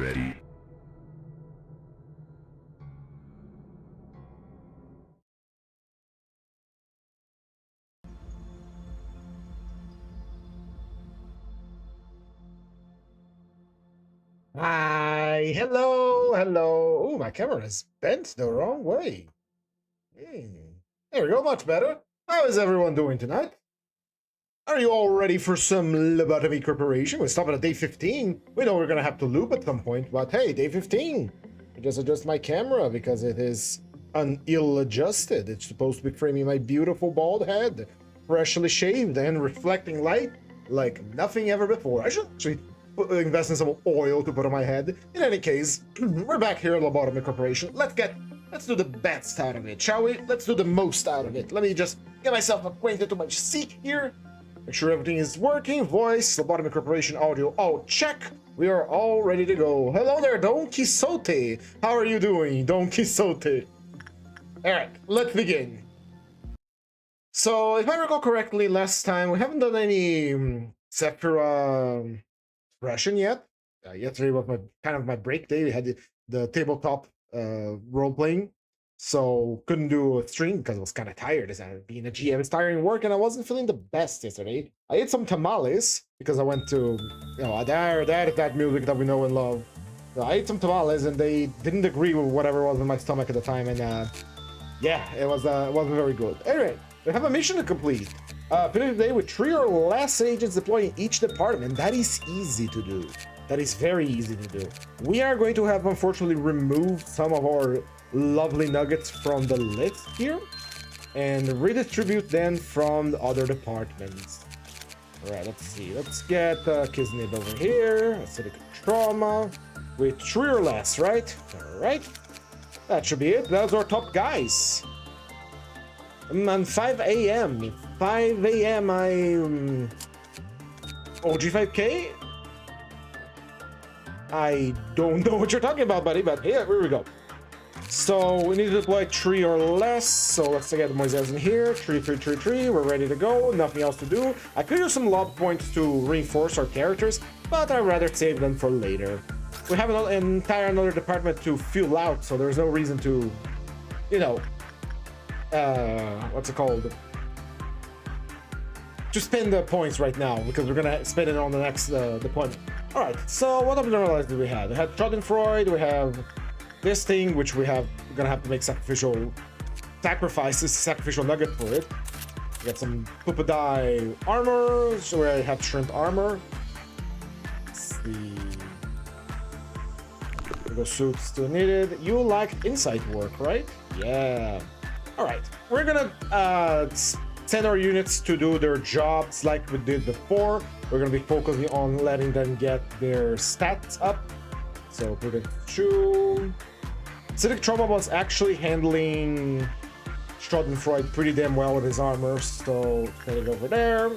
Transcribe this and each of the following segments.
ready. Hi, hello, hello. Oh, my camera is bent the wrong way. There we go, much better. How is everyone doing tonight? Are you all ready for some Lobotomy Corporation? We're stopping at day 15. We know we're gonna have to loop at some point, but hey, day 15. I just adjust my camera because it is ill-adjusted. It's supposed to be framing my beautiful bald head, freshly shaved and reflecting light like nothing ever before. I should actually invest in some oil to put on my head. In any case, we're back here at Lobotomy Corporation. Let's do the best out of it, shall we? Let's do the most out of it. Let me just get myself acquainted to my seat here. Make sure everything is working. Voice, Lobotomy Corporation audio, all check. We are all ready to go. Hello there, Don Quixote. How are you doing, Don Quixote? Alright, let's begin. So, if I recall correctly, last time we haven't done any Sephira expression yet. Yesterday was kind of my break day. We had the tabletop role playing, so couldn't do a stream because I was kind of tired. As being a GM, it's tiring work, and I wasn't feeling the best yesterday. I ate some tamales because I went to, that music that we know and love. So I ate some tamales, and they didn't agree with whatever was in my stomach at the time, and yeah, it wasn't very good. Anyway, we have a mission to complete. Finish the day with 3 or less agents deployed in each department. That is easy to do. That is very easy to do. We are going to have, unfortunately, removed some of our lovely nuggets from the list here and redistribute them from the other departments. All right, let's see. Let's get Kisnib over here. Acidic trauma with 3 or less, right? All right. That should be it. Those are our top guys. And 5 a.m. 5 a.m. OG5K? I don't know what you're talking about, buddy, but yeah, here we go. So we need to deploy 3 or less. So let's get Moises in here. 3, 3, 3, 3. We're ready to go. Nothing else to do. I could use some lob points to reinforce our characters, but I'd rather save them for later. We have an entire another department to fill out, so there's no reason to, you know, what's it called? To spend the points right now, because we're gonna spend it on the next deployment. All right, so what other allies do we have? We had Schadenfreude, we have this thing, which we're gonna have to make sacrificial nugget for it. We got some Pupadai armor, so we have shrimp armor. Let's see. Go suits still needed. You like insight work, right? Yeah. All right, we're gonna send our units to do their jobs like we did before. We're gonna be focusing on letting them get their stats up. So put it 2. Acidic Trauma was actually handling Schadenfreude pretty damn well with his armor, so get it over there.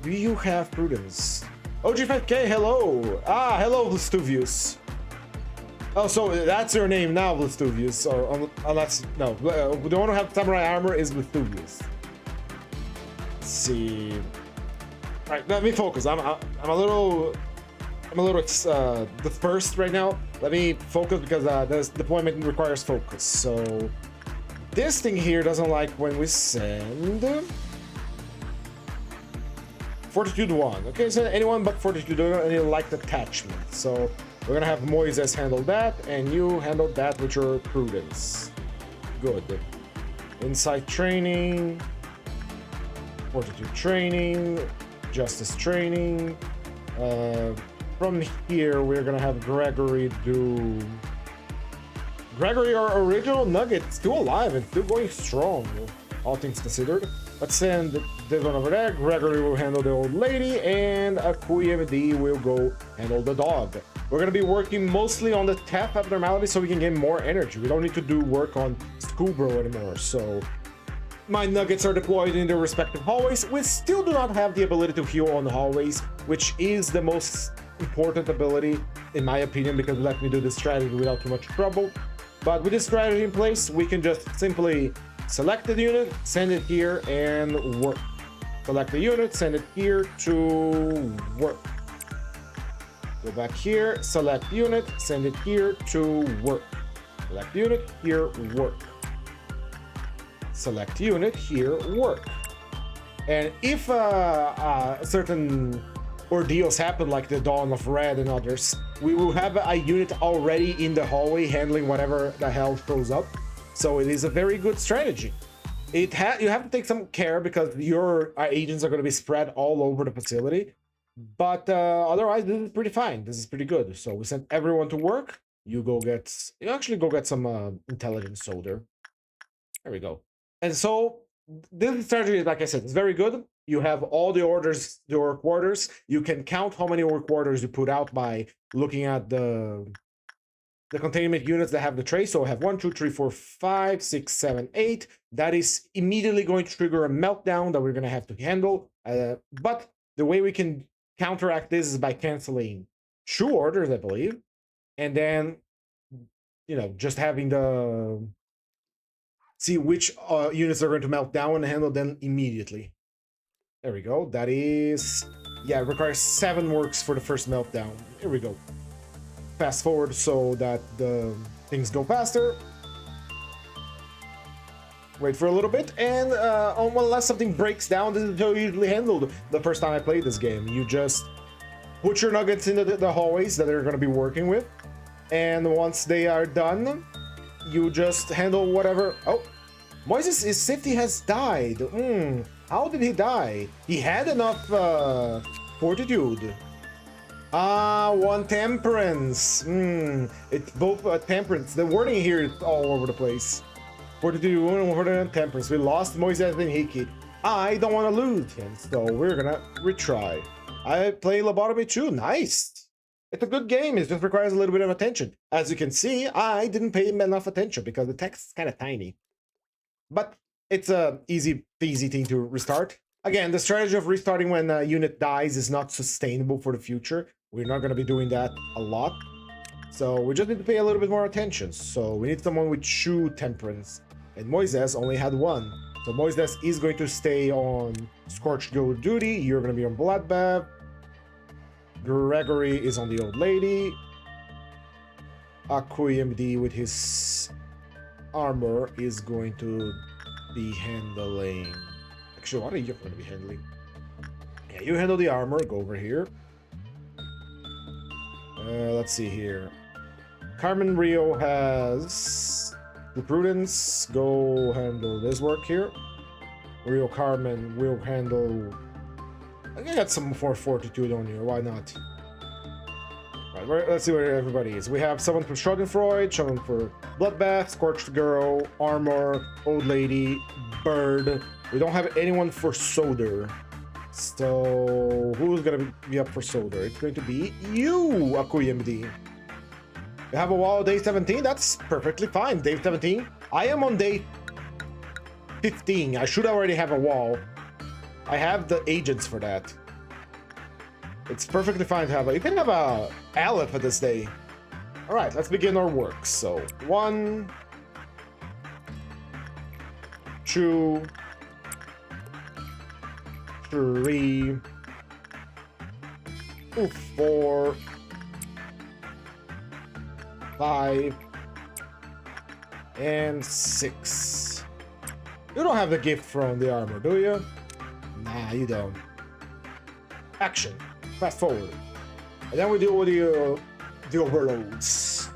Do you have Prudence? OG5K, hello! Ah, hello, Vestuvius. Oh, so that's your name now, Vestuvius, or unless, no, the one who has samurai armor is Vestuvius. Let's see. All right, let me focus. I'm a little dispersed right now. Let me focus because this deployment requires focus. So this thing here doesn't like when we send Fortitude 1. Okay, so anyone but Fortitude 1 and you like the attachment. So we're gonna have Moises handle that, and you handle that with your Prudence. Good. Insight training, Fortitude training, Justice training. From here, we're gonna have Gregory do... Gregory, our original nugget, still alive and still going strong, all things considered. Let's send this one over there. Gregory will handle the old lady, and Akui MD will go handle the dog. We're going to be working mostly on the theft abnormality so we can get more energy. We don't need to do work on Schoolbro anymore. So my nuggets are deployed in their respective hallways. We still do not have the ability to heal on the hallways, which is the most important ability, in my opinion, because it lets me do this strategy without too much trouble. But with this strategy in place, we can just simply select the unit, send it here, and work. Select the unit, send it here to work. Go back here, select unit, send it here to work. Select unit, here, work. Select unit, here, work. And if certain ordeals happen, like the Dawn of Red and others, we will have a unit already in the hallway handling whatever the hell shows up. So it is a very good strategy. You have to take some care because your agents are going to be spread all over the facility. But otherwise, this is pretty fine. This is pretty good. So we sent everyone to work. You actually go get some intelligence solder. There we go. And so this strategy, like I said, is very good. You have all the orders, the work orders. You can count how many work orders you put out by looking at the containment units that have the tray. So I have 1, 2, 3, 4, 5, 6, 7, 8. That is immediately going to trigger a meltdown that we're going to have to handle. But the way we can counteract this is by canceling 2 orders, I believe. And then, just having see which units are going to melt down and handle them immediately. There we go. That is... Yeah, it requires 7 works for the first meltdown. Here we go. Fast forward so that the things go faster. Wait for a little bit, and unless something breaks down, this is how you usually handled the first time I played this game. You just put your nuggets into the hallways that they're going to be working with, and once they are done, you just handle whatever... Oh, Moises, his safety has died. How did he die? He had enough fortitude. 1 temperance. It's both temperance. The wording here is all over the place. Fortitude, 1 temperance. We lost Moises and Hiki. I don't want to lose him, so we're gonna retry. I play Lobotomy too. Nice. It's a good game. It just requires a little bit of attention. As you can see, I didn't pay him enough attention because the text is kind of tiny. But it's a easy thing to restart. Again, the strategy of restarting when a unit dies is not sustainable for the future. We're not going to be doing that a lot. So we just need to pay a little bit more attention. So we need someone with 2 temperance. And Moises only had 1. So Moises is going to stay on Scorched Girl duty. You're going to be on Bloodbath. Gregory is on the old lady. Akuyemd with his armor is going to be handling... Actually, what are you going to be handling? Yeah, you handle the armor. Go over here. Let's see here. Carmen Rio has the prudence. Go handle this work here. Rio Carmen will handle... I got some more fortitude on you. Why not? Right, let's see where everybody is. We have someone for Schadenfreude, someone for Bloodbath, Scorched Girl, Armor, Old Lady, Bird. We don't have anyone for Soder. So who's gonna be up for Soder? It's going to be you, Akuyemd. You have a wall day 17? That's perfectly fine. Day 17. I am on day 15. I should already have a wall. I have the agents for that. It's perfectly fine to have a... You can have a Aleph at this day. Alright, let's begin our work. So, 1... 2... 3... 4... 5... and 6. You don't have the gift from the armor, do you? Nah, you don't. Action. Fast forward. And then we deal with the overloads.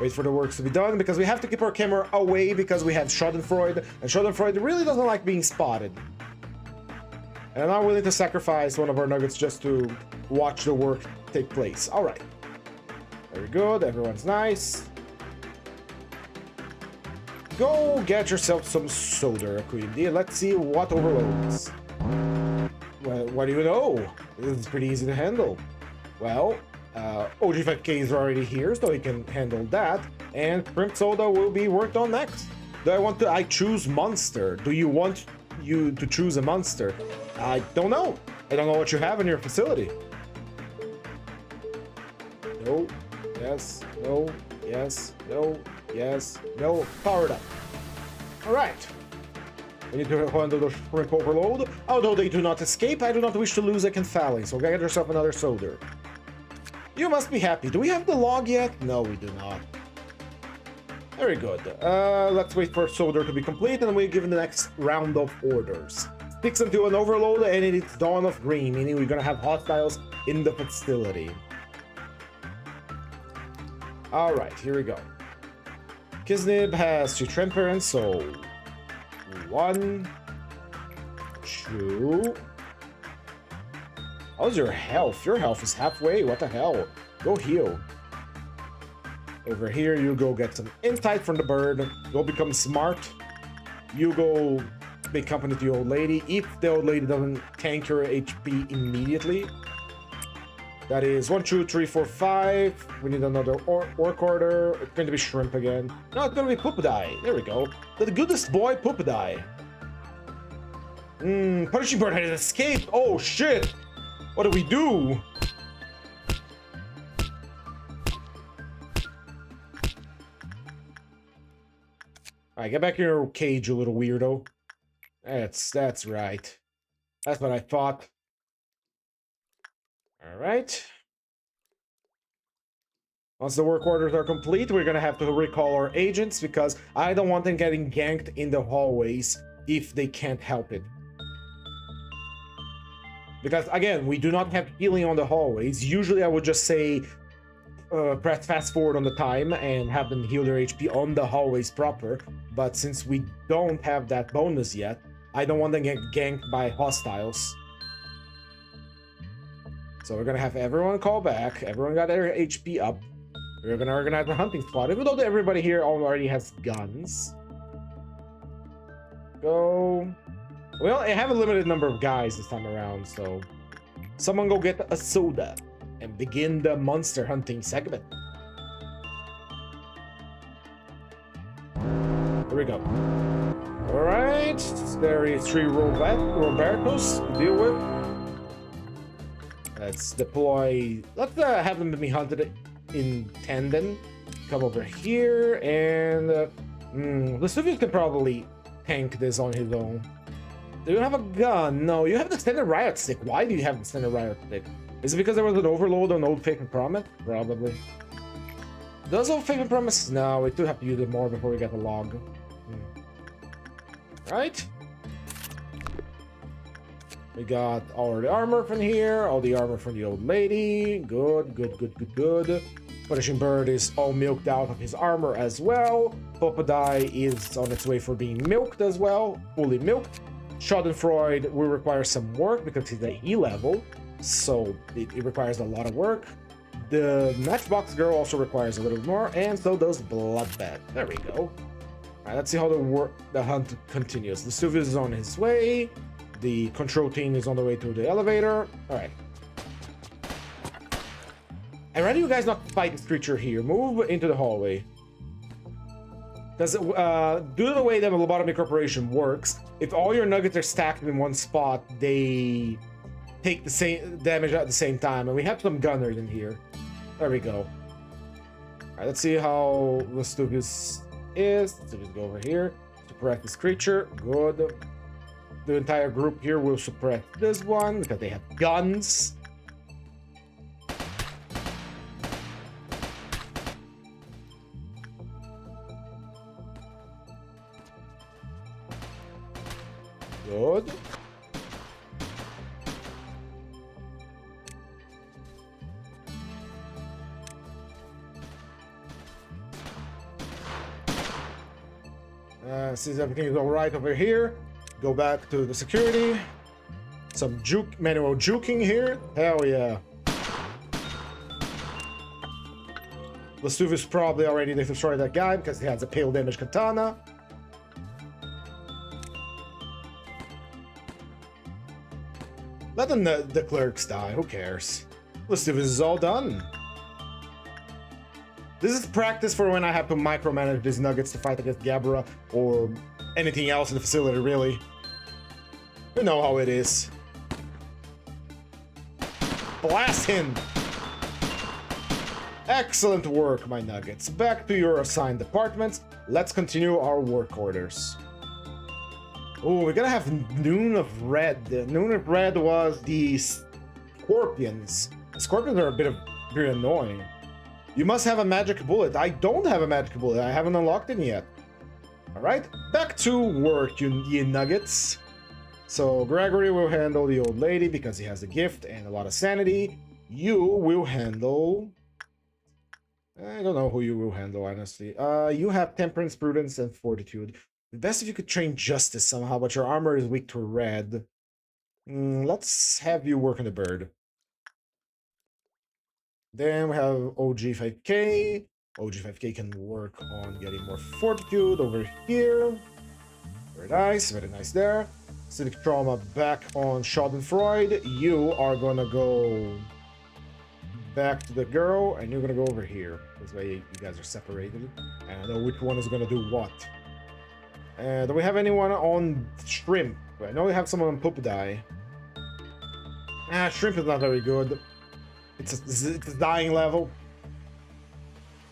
Wait for the works to be done, because we have to keep our camera away because we have Schadenfreude, and Schadenfreude really doesn't like being spotted. And I'm not willing to sacrifice one of our nuggets just to watch the work take place. Alright. Very good, everyone's nice. Go get yourself some soda, Akuyemd. Let's see what overloads. Well, what do you know? This is pretty easy to handle. Well, OG5K is already here, so he can handle that. And Crimp Soda will be worked on next. I choose monster. Do you want you to choose a monster? I don't know. I don't know what you have in your facility. No. Yes. No. Yes. No. Yes. No. Powered up. All right. We need to handle the shrimp overload. Although they do not escape, I do not wish to lose a Kenthali, so get yourself another soldier. You must be happy. Do we have the log yet? No, we do not. Very good. Let's wait for soldier to be complete, and we give him the next round of orders. 6 until an overload, and it's dawn of green, meaning we're gonna have hostiles in the facility. Alright, here we go. Kisnib has 2 Tramper and Soul. 1, 2. How's your health? Your health is halfway. What the hell? Go heal. Over here, you go get some insight from the bird. Go become smart. You go make company to the old lady. If the old lady doesn't tank your HP immediately. That is 1, 2, 3, 4, 5. We need another orc order. It's going to be shrimp again. No, it's going to be Pupadai. There we go. The goodest boy, Pupadai. Punishing bird has escaped. Oh, shit. What do we do? Alright, get back in your cage, you little weirdo. That's right. That's what I thought. Alright. Once the work orders are complete, we're gonna have to recall our agents because I don't want them getting ganked in the hallways if they can't help it. Because, again, we do not have healing on the hallways. Usually I would just say, press fast forward on the time and have them heal their HP on the hallways proper. But since we don't have that bonus yet, I don't want them to get ganked by hostiles. So we're gonna have everyone call back. Everyone got their HP up. We're gonna organize a hunting squad, even though everybody here already has guns. Go. Well, I have a limited number of guys this time around, so someone go get a soda and begin the monster hunting segment. Here we go. Alright, there is 3 Robertos to deal with. Let's deploy. Let's have them be hunted in tandem. Come over here, and Vesuvius can probably tank this on his own. Do you have a gun? No, you have the standard riot stick. Why do you have the standard riot stick? Is it because there was an overload on Old Faith and Promise? Probably. Does Old Faith and Promise? No, we do have to use it more before we get the log. Right? We got all the armor from here, all the armor from the old lady. Good, good, good, good, good. Punishing Bird is all milked out of his armor as well. Popadai is on its way for being milked as well, fully milked. Schadenfreude will require some work because he's at E level, so it requires a lot of work. The Matchbox Girl also requires a little more, and so does Bloodbath. There we go. Alright, let's see how the hunt continues. Vesuvius is on his way. The control team is on the way to the elevator. Alright. I'd rather you guys not fight this creature here. Move into the hallway. Because due to the way that the Lobotomy Corporation works, if all your nuggets are stacked in one spot, they take the same damage at the same time. And we have some gunners in here. There we go. Alright, let's see how Vesuvius is. Let's go over here. Suppress this creature. Good. The entire group here will suppress this one because they have guns. Good. Since everything is all right over here, go back to the security. Some manual juking here. Hell yeah. Vesuvius probably already destroyed that guy because he has a pale damage katana. Let the clerks die, who cares? Vesuvius is all done. This is practice for when I have to micromanage these nuggets to fight against Gabra or anything else in the facility, really. You know how it is. Blast him! Excellent work, my nuggets. Back to your assigned departments. Let's continue our work orders. Oh, we're gonna have Noon of Red. Noon of Red was the Scorpions. The Scorpions are a bit annoying. You must have a magic bullet. I don't have a magic bullet. I haven't unlocked it yet. Alright, back to work, you nuggets. So Gregory will handle the old lady because he has a gift and a lot of sanity. You will handle... I don't know who you will handle, honestly. You have Temperance, Prudence, and Fortitude. The best if you could train Justice somehow, but your armor is weak to red. Let's have you work on the bird. Then we have OG5K. OG5K can work on getting more Fortitude over here. Very nice there. Civic Trauma back on Schadenfreude. You are gonna go back to the girl, and you're gonna go over here. This way you guys are separated, and I know which one is gonna do what. Do we have anyone on Shrimp? I know we have someone on Poop Die. Shrimp is not very good. It's a dying level.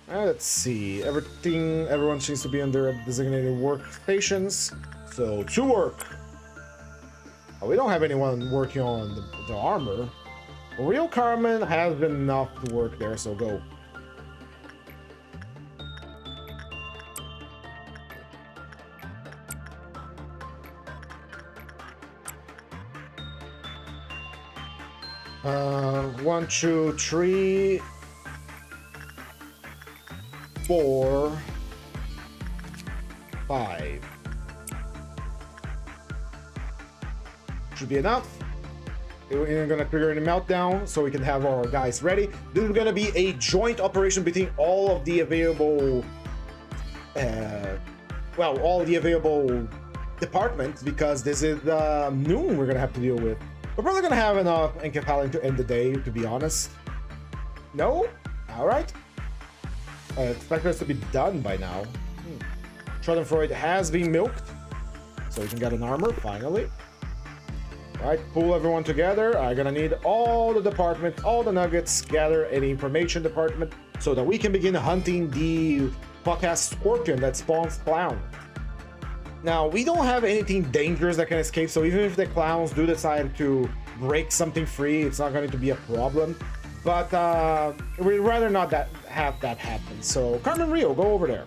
Let's see. Everyone seems to be on their designated workstations. So, to work. Oh, we don't have anyone working on the armor. But Real Carmen has enough to work there, so go. One, two, three, 4, 5. Should be enough. We're gonna trigger a meltdown so we can have our guys ready. This is gonna be a joint operation between all of the available, all the available departments, because this is Noon we're gonna have to deal with. We're probably gonna have enough Encapaling to end the day, to be honest. No? Alright. I expect this to be done by now. Schadenfreude has been milked, so we can get an armor, finally. Alright, pull everyone together. I'm gonna need all the departments, all the nuggets, gather an information department, so that we can begin hunting the fuck-ass scorpion that spawns clown. Now, we don't have anything dangerous that can escape, so even if the clowns do decide to break something free, it's not going to be a problem. But we'd rather not have that happen. So, Carmen Rio, go over there.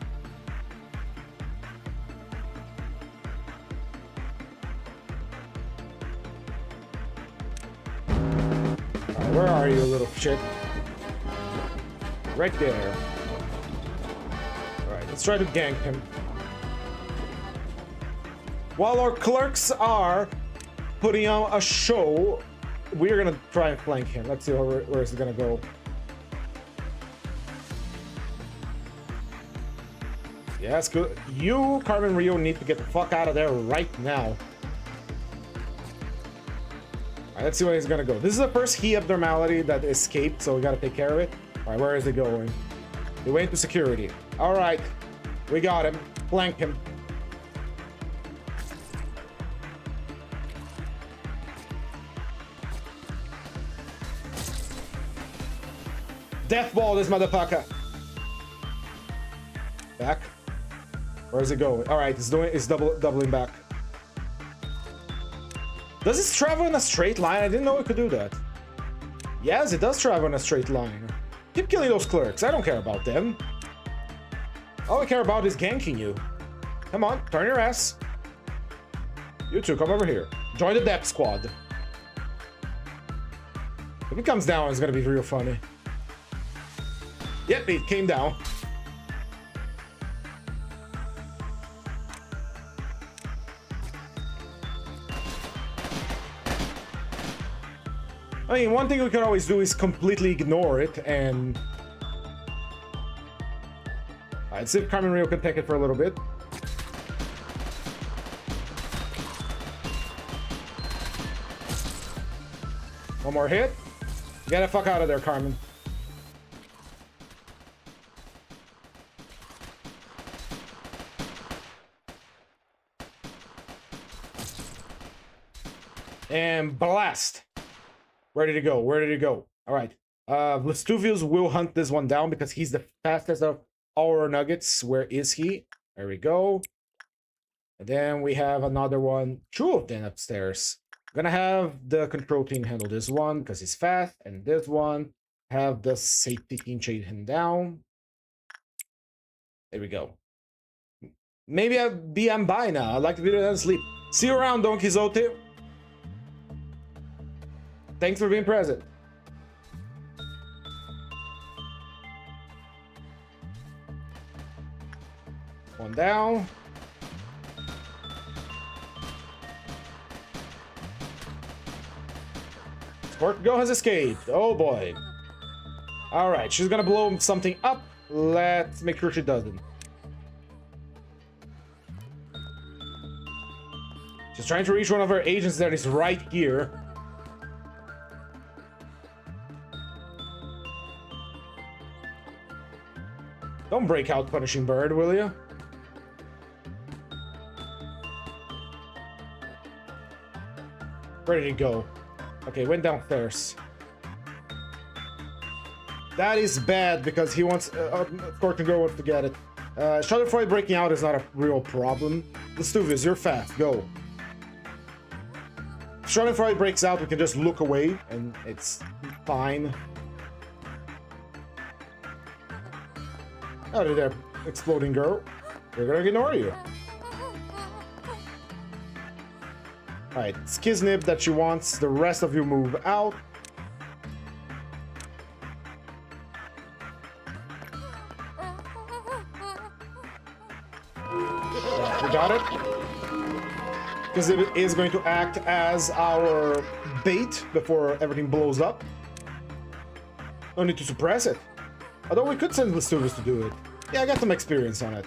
Alright, where are you, little shit? Right there. Alright, let's try to gank him. While our clerks are putting on a show, we're gonna try and flank him. Let's see where is it gonna go. Yeah, that's good. You, Carmen Rio, need to get the fuck out of there right now. Alright, let's see where he's gonna go. This is the first key abnormality that escaped, so we gotta take care of it. Alright, where is he going? He went to security. Alright, we got him. Flank him. Death ball this motherfucker. Back. Where is it going? All right, it's doubling back. Does it travel in a straight line? I didn't know it could do that. Yes, it does travel in a straight line. Keep killing those clerks. I don't care about them. All I care about is ganking you. Come on, turn your ass. You two, come over here. Join the death squad. If it comes down, it's gonna be real funny. Yep, it came down. I mean, one thing we can always do is completely ignore it and... Alright, see if Carmen Rio can take it for a little bit. One more hit. Get the fuck out of there, Carmen. And blast. Where did he go? Where did he go? All right. Lestuvius will hunt this one down because he's the fastest of our nuggets. Where is he? There we go. And then we have another one, 2 of them upstairs. I'm gonna have the control team handle this one because he's fast, and this one have the safety team chase him down. There we go. Maybe I'm by now. I'd like to be there and sleep. See you around, Don Quixote. Thanks for being present. One down. Squirt Girl has escaped. Oh boy. Alright, she's gonna blow something up. Let's make sure she doesn't. She's trying to reach one of her agents that is right here. Don't break out, Punishing Bird, will you? Ready to go. Okay, went downstairs. That is bad because he wants... Scorching Girl wants to get it. Schadenfreude breaking out is not a real problem. Vesuvius, you're fast. Go. If Schadenfreude breaks out, we can just look away and it's fine. Out of there, Exploding Girl. We're gonna ignore you. Alright, Skiznib that she wants. The rest of you move out. We got it. Because it is going to act as our bait before everything blows up. No need to suppress it. Although we could send Vesuvius to do it. Yeah, I got some experience on it.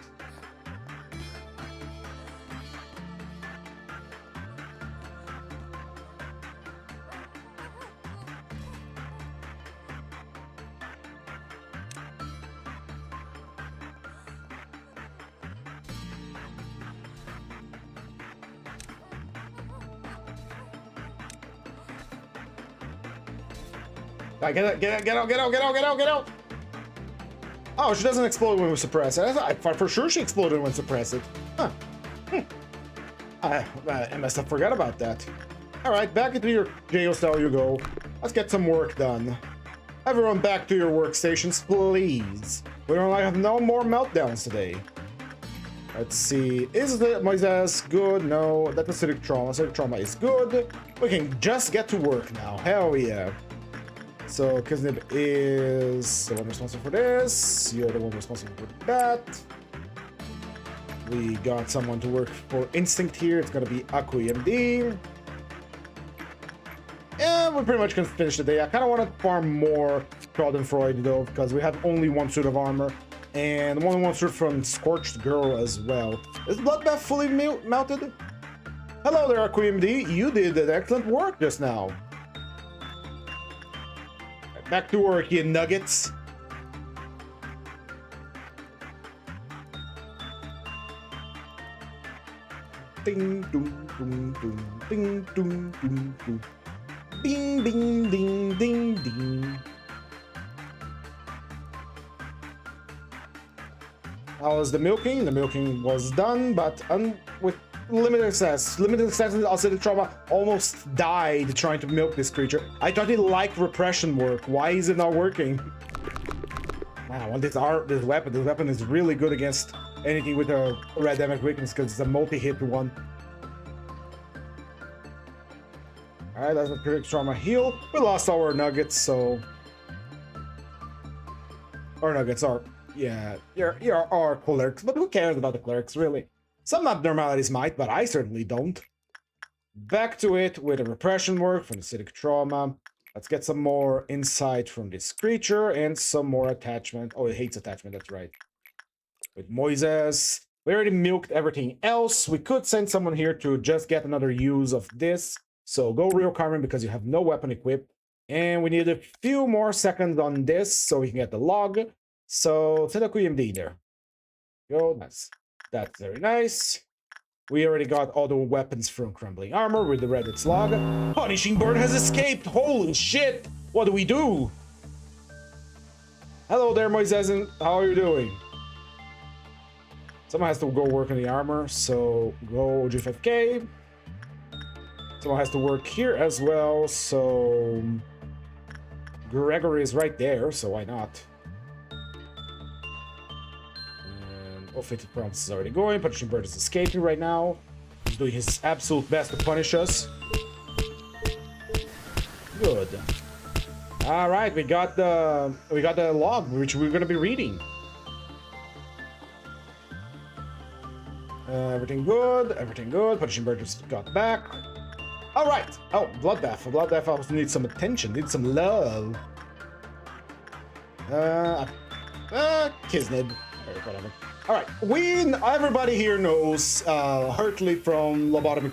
Right, get out! Oh, she doesn't explode when we suppress it. I thought for sure she exploded when suppressed it. Huh. I must have forgot about that. Alright, back into your jail cell you go. Let's get some work done. Everyone back to your workstations, please. We don't have no more meltdowns today. Let's see. Is the Moises good? No, that's acidic trauma. Acidic trauma is good. We can just get to work now. Hell yeah. So, Kiznib is the one responsible for this. You're the one responsible for that. We got someone to work for Instinct here. It's gonna be AquaMD. And we pretty much can finish the day. I kind of want to farm more Schadenfreude though, because we have only 1 suit of armor. And one suit from Scorched Girl as well. Is Bloodbath fully melted? Hello there, AquaMD. You did excellent work just now. Back to work, you nuggets. Ding, doom, doom, doom, ding, doom, doom, doom. Ding, ding, ding, ding, ding. How was the milking? The milking was done, but with limited success. Limited success in acidic trauma. Almost died trying to milk this creature. I thought he liked repression work. Why is it not working? Wow, this weapon is really good against anything with a red damage weakness because it's a multi-hit one. Alright, that's a acidic trauma heal. We lost our nuggets, so our nuggets are, yeah, you're our clerics, but who cares about the clerics, really? Some abnormalities might, but I certainly don't. Back to it with a repression work from acidic trauma. Let's get some more insight from this creature and some more attachment. Oh, it hates attachment, that's right. With Moises. We already milked everything else. We could send someone here to just get another use of this. So go real Carmen because you have no weapon equipped. And we need a few more seconds on this so we can get the log. So send a QMD there. Go, that's very nice. We already got all the weapons from Crumbling Armor with the Reddit's log. Punishing Bird has escaped! Holy shit! What do we do? Hello there, Moises. How are you doing? Someone has to go work on the armor, so go G5K. Someone has to work here as well, so Gregory is right there, so why not? And 50 prompts is already going. Punishing Bird is escaping right now. He's doing his absolute best to punish us. Good. All right, we got the log, which we're gonna be reading. Everything good. Everything good. Punishing Bird just got back. All right. Oh, bloodbath. For bloodbath, I also need some attention. Need some love. Kisned. Whatever. All right. Everybody here knows Hartley from Lobotomy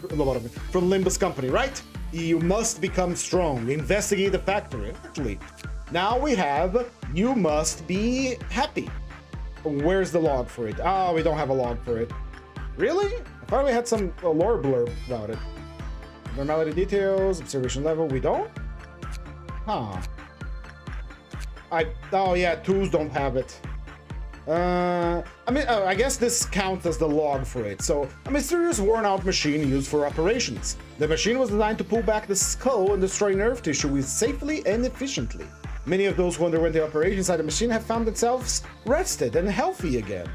from Limbus Company, right? You must become strong. Investigate the factory. Hartley. Now we have. You must be happy. Where's the log for it? Oh, we don't have a log for it. Really? I thought we had some lore blurb about it. Normality details, observation level, we don't? Huh. Oh yeah, tools don't have it. I guess this counts as the log for it. So, a mysterious worn-out machine used for operations. The machine was designed to pull back the skull and destroy nerve tissue safely and efficiently. Many of those who underwent the operation inside the machine have found themselves rested and healthy again.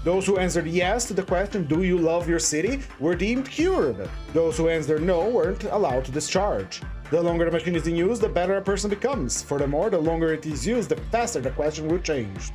Those who answered yes to the question, do you love your city, were deemed cured. Those who answered no weren't allowed to discharge. The longer the machine is in use, the better a person becomes. Furthermore, the longer it is used, the faster the question will change.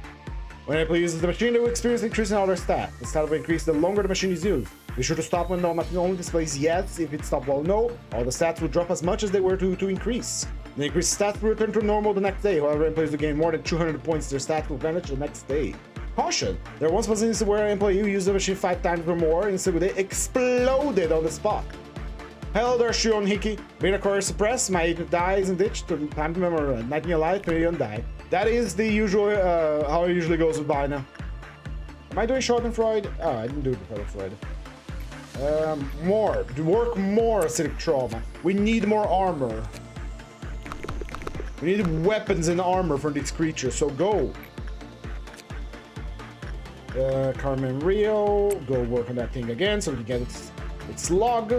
When a player uses the machine, they will experience an increase in all their stats. The stat will increase the longer the machine is used. Be sure to stop when the machine only displays yes. If it stops while no, all the stats will drop as much as they were to increase. The increased stats will return to normal the next day. However, employees who gain more than 200 points, their stats will vanish the next day. Caution! There once was an instance where an employee who used the machine 5 times or more instantly they exploded on the spot. Hello there, Shion Hiki. Beta core suppressed, my agent dies and ditched. Time to remember, 19 alive, 21 die. That is the usual, how it usually goes with Bina. Am I doing Schadenfreude? Oh, I didn't do the Schadenfreude. Work more acidic trauma. We need more armor. We need weapons and armor for these creatures, so go. Carmen Rio, go work on that thing again so we can get its log.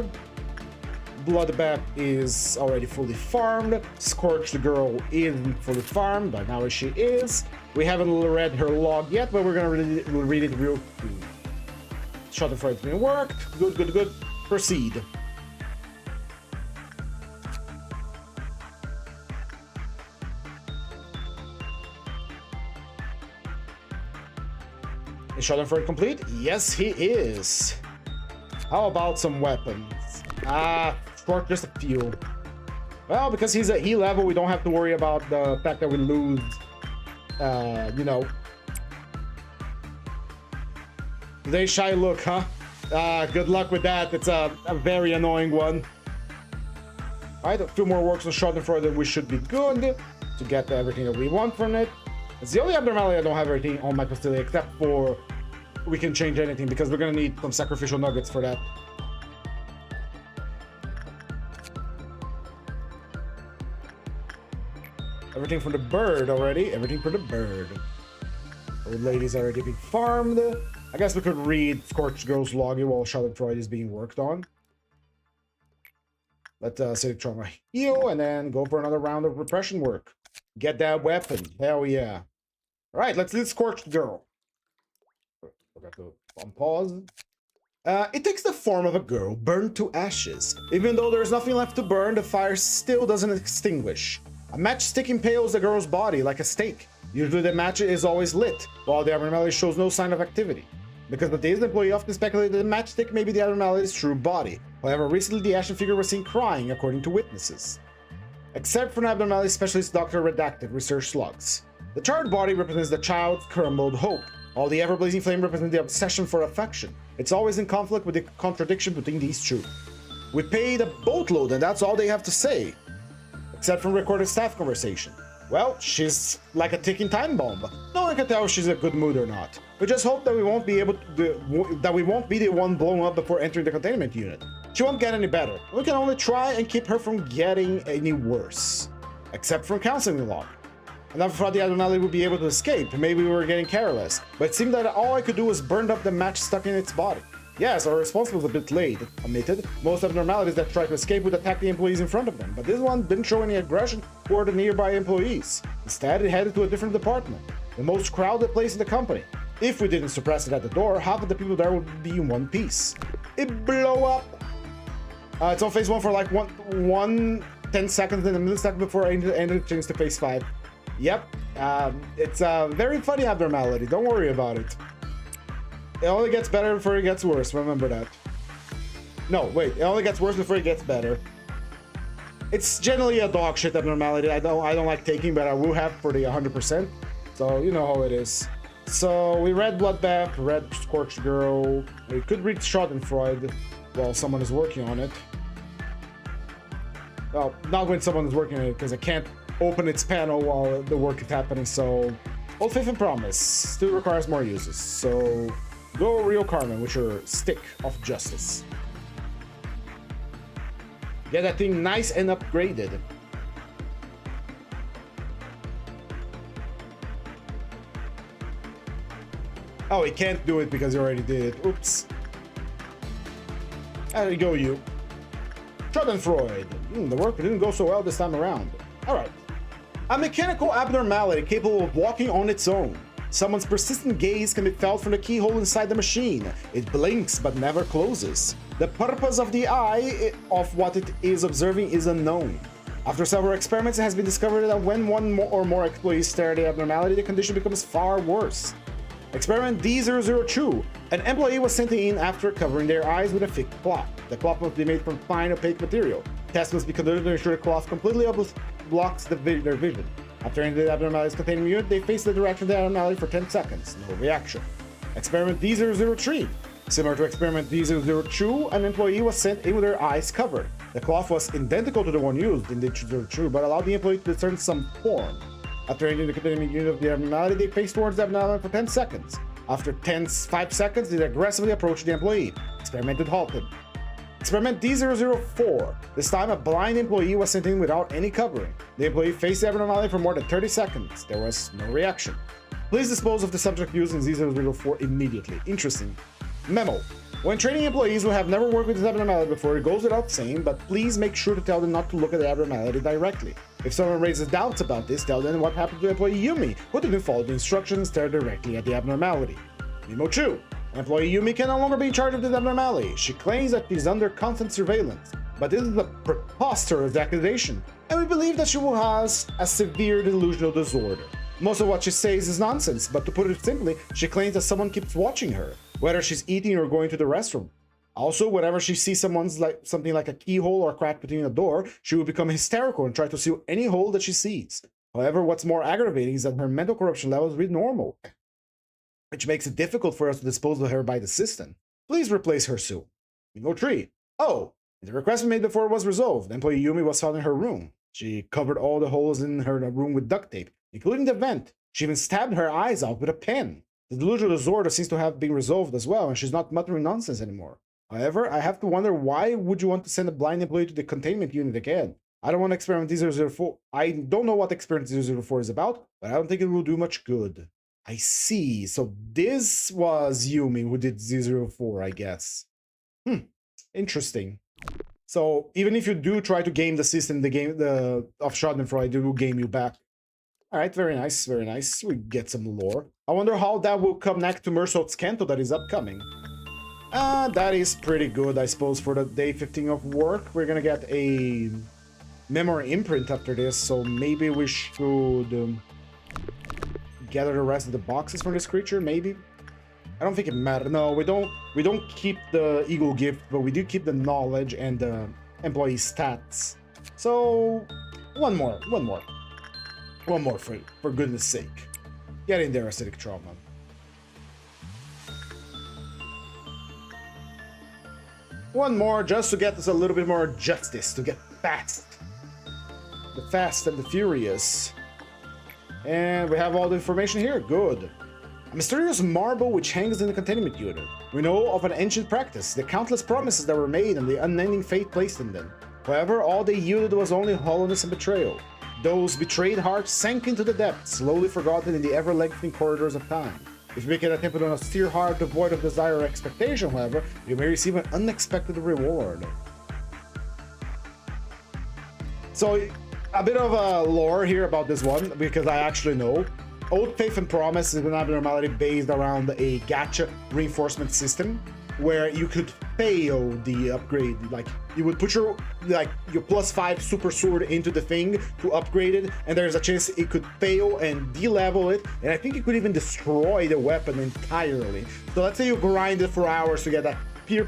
Bloodbath is already fully farmed. Scorch the girl isn't fully farmed, but now she is. We haven't read her log yet, but we're gonna read it real soon. Schadenfreude's been worked. Good, good, good. Proceed. Is Schadenfreude complete? Yes, he is. How about some weapons? Scorch just a few. Well, because he's at E level, we don't have to worry about the fact that we lose, you know. They shy look, huh? Good luck with that. It's a very annoying one. Alright, a few more works on Schadenfreude, we should be good to get everything that we want from it. It's the only abnormality I don't have everything on my facility, except for we can change anything, because we're gonna need some sacrificial nuggets for that. Everything for the bird already. Everything for the bird. Old lady's already being farmed. I guess we could read Scorched Girl's loggy while Schadenfreude is being worked on. Let Acidic Trauma heal, and then go for another round of repression work. Get that weapon. Hell yeah. Alright, let's do Scorched Girl. Forgot to pause. It takes the form of a girl burned to ashes. Even though there's nothing left to burn, the fire still doesn't extinguish. A matchstick impales the girl's body like a stake. Usually the match is always lit, while the abnormality shows no sign of activity. Because of this, the employee often speculated that the matchstick may be the abnormality's true body. However, recently the ashen figure was seen crying, according to witnesses. Except for an abnormality specialist, Dr. Redacted research logs. The charred body represents the child's crumbled hope, while the ever-blazing flame represents the obsession for affection. It's always in conflict with the contradiction between these two. We paid a boatload, and that's all they have to say. Except from recorded staff conversation. Well, she's like a ticking time bomb. No one can tell if she's in a good mood or not. We just hope that we won't be the one blown up before entering the containment unit. She won't get any better. We can only try and keep her from getting any worse. Except from counseling log. I never thought the abnormality would be able to escape. Maybe we were getting careless. But it seemed that all I could do was burn up the match stuck in its body. Yes, our response was a bit late, admitted. Most abnormalities that try to escape would attack the employees in front of them, but this one didn't show any aggression toward the nearby employees. Instead, it headed to a different department, the most crowded place in the company. If we didn't suppress it at the door, half of the people there would be in one piece. It blow up. It's on phase 1 for like 10 seconds and a millisecond before I ended change to phase 5. Yep, it's a very funny abnormality, don't worry about it. It only gets better before it gets worse, remember that. No, wait, it only gets worse before it gets better. It's generally a dog shit abnormality I don't like taking, but I will have for the 100%. So, you know how it is. So, we read Bloodbath, read Scorched Girl. We could read Schadenfreude while someone is working on it. Well, not when someone is working on it, because I can't open its panel while the work is happening, so... Old Faith and Promise still requires more uses, so... Go Rio Carmen with your Stick of Justice. Get that thing nice and upgraded. Oh, he can't do it because he already did it. Oops. There you go, you. Schadenfreude. The work didn't go so well this time around. Alright. A mechanical abnormality capable of walking on its own. Someone's persistent gaze can be felt from the keyhole inside the machine. It blinks but never closes. The purpose of the eye of what it is observing is unknown. After several experiments, it has been discovered that when one or more employees stare at the abnormality, the condition becomes far worse. Experiment D002. An employee was sent in after covering their eyes with a thick cloth. The cloth must be made from fine opaque material. Tests must be conducted to ensure the cloth completely blocks their vision. After entering the abnormality's containment unit, they face the direction of the abnormality for 10 seconds. No reaction. Experiment D003. Similar to experiment D002, an employee was sent in with their eyes covered. The cloth was identical to the one used in D002, but allowed the employee to discern some form. After entering the containment unit of the abnormality, they faced towards the abnormality for 10 seconds. After 5 seconds, they aggressively approached the employee. Experiment halted. Experiment D004. This time, a blind employee was sent in without any covering. The employee faced the abnormality for more than 30 seconds. There was no reaction. Please dispose of the subject used in D004 immediately. Interesting. Memo. When training employees who have never worked with this abnormality before, it goes without saying, but please make sure to tell them not to look at the abnormality directly. If someone raises doubts about this, tell them what happened to employee Yumi, who didn't follow the instructions and stared directly at the abnormality. Memo 2. Employee Yumi can no longer be in charge of this abnormality. She claims that she's under constant surveillance, but this is a preposterous accusation, and we believe that she has a severe delusional disorder. Most of what she says is nonsense, but to put it simply, she claims that someone keeps watching her, whether she's eating or going to the restroom. Also, whenever she sees something like a keyhole or a crack between a door, she will become hysterical and try to seal any hole that she sees. However, what's more aggravating is that her mental corruption levels read normal, which makes it difficult for us to dispose of her by the system. Please replace her soon. Memo 3. Oh, the request we made before was resolved. Employee Yumi was found in her room. She covered all the holes in her room with duct tape, including the vent. She even stabbed her eyes out with a pen. The delusional disorder seems to have been resolved as well, and she's not muttering nonsense anymore. However, I have to wonder, why would you want to send a blind employee to the containment unit again? I don't want to experiment D004. I don't know what experiment D004 is about, but I don't think it will do much good. I see. So this was Yumi who did D004, I guess. Interesting. So even if you do try to game the system, of Schadenfreude, it will game you back. Alright, very nice, very nice. We get some lore. I wonder how that will come next to Mersault's Canto that is upcoming. That is pretty good, I suppose, for the day 15 of work. We're gonna get a memory imprint after this, so maybe we should gather the rest of the boxes from this creature, maybe? I don't think it matters. No, we don't keep the Eagle Gift, but we do keep the knowledge and the employee stats. So one more for goodness sake. Get in there, acidic trauma. One more just to get us a little bit more justice, to get fast. The Fast and the Furious. And we have all the information here. Good. A mysterious marble which hangs in the containment unit. We know of an ancient practice, the countless promises that were made and the unending fate placed in them. However, all they yielded was only hollowness and betrayal. Those betrayed hearts sank into the depths, slowly forgotten in the ever-lengthening corridors of time. If you make an attempt on an austere heart devoid of desire or expectation, however, you may receive an unexpected reward. So, a bit of a lore here about this one, because I actually know. Oath, Faith, and Promise is an abnormality based around a gacha reinforcement system, where you could fail the upgrade. Like, you would put your +5 super sword into the thing to upgrade it, and there's a chance it could fail and de-level it, and I think it could even destroy the weapon entirely. So let's say you grind it for hours to get that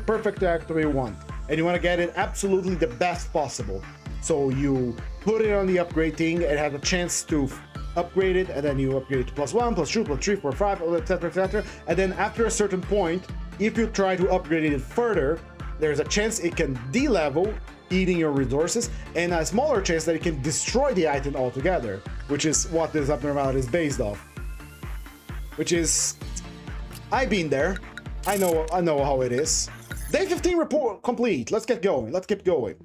perfect reactor you want, and you want to get it absolutely the best possible. So you put it on the upgrade thing, it has a chance to upgrade it, and then you upgrade it to +1, +2, +3, +4, +5, etc, etc, and then after a certain point, if you try to upgrade it further, there's a chance it can de-level, eating your resources, and a smaller chance that it can destroy the item altogether, which is what this abnormality is based off. Which is... I've been there. I know how it is. Day 15 report complete. Let's get going. Let's keep going.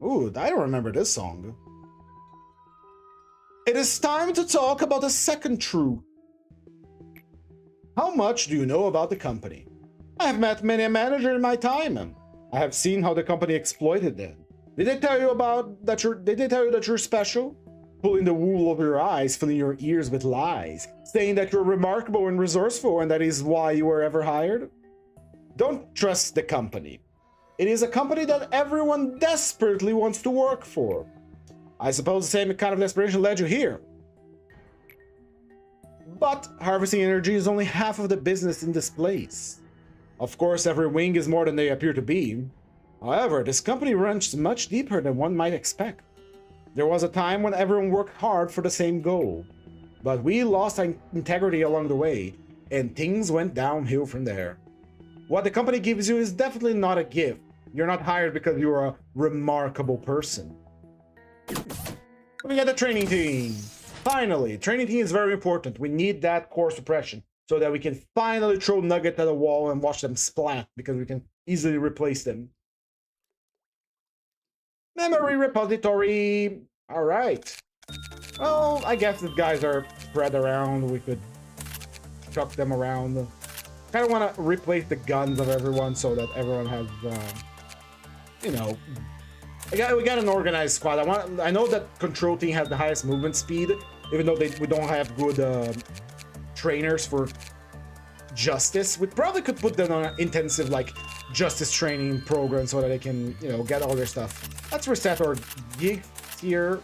Ooh, I don't remember this song. It is time to talk about the second truth. How much do you know about the company? I have met many a manager in my time. I have seen how the company exploited them. Did they tell you that you're special? Pulling the wool over your eyes, filling your ears with lies, saying that you're remarkable and resourceful and that is why you were ever hired? Don't trust the company. It is a company that everyone desperately wants to work for. I suppose the same kind of desperation led you here. But harvesting energy is only half of the business in this place. Of course, every wing is more than they appear to be. However, this company runs much deeper than one might expect. There was a time when everyone worked hard for the same goal. But we lost our integrity along the way, and things went downhill from there. What the company gives you is definitely not a gift. You're not hired because you're a remarkable person. We got the training team. Finally, training team is very important. We need that core suppression so that we can finally throw Nugget at the wall and watch them splat, because we can easily replace them. Memory repository. All right. Well, I guess if guys are spread around, we could chuck them around. Kind of want to replace the guns of everyone so that everyone has, you know, we got an organized squad. I know that control team has the highest movement speed, even though we don't have good trainers for justice. We probably could put them on an intensive justice training program so that they can, you know, get all their stuff. Let's reset our gig here.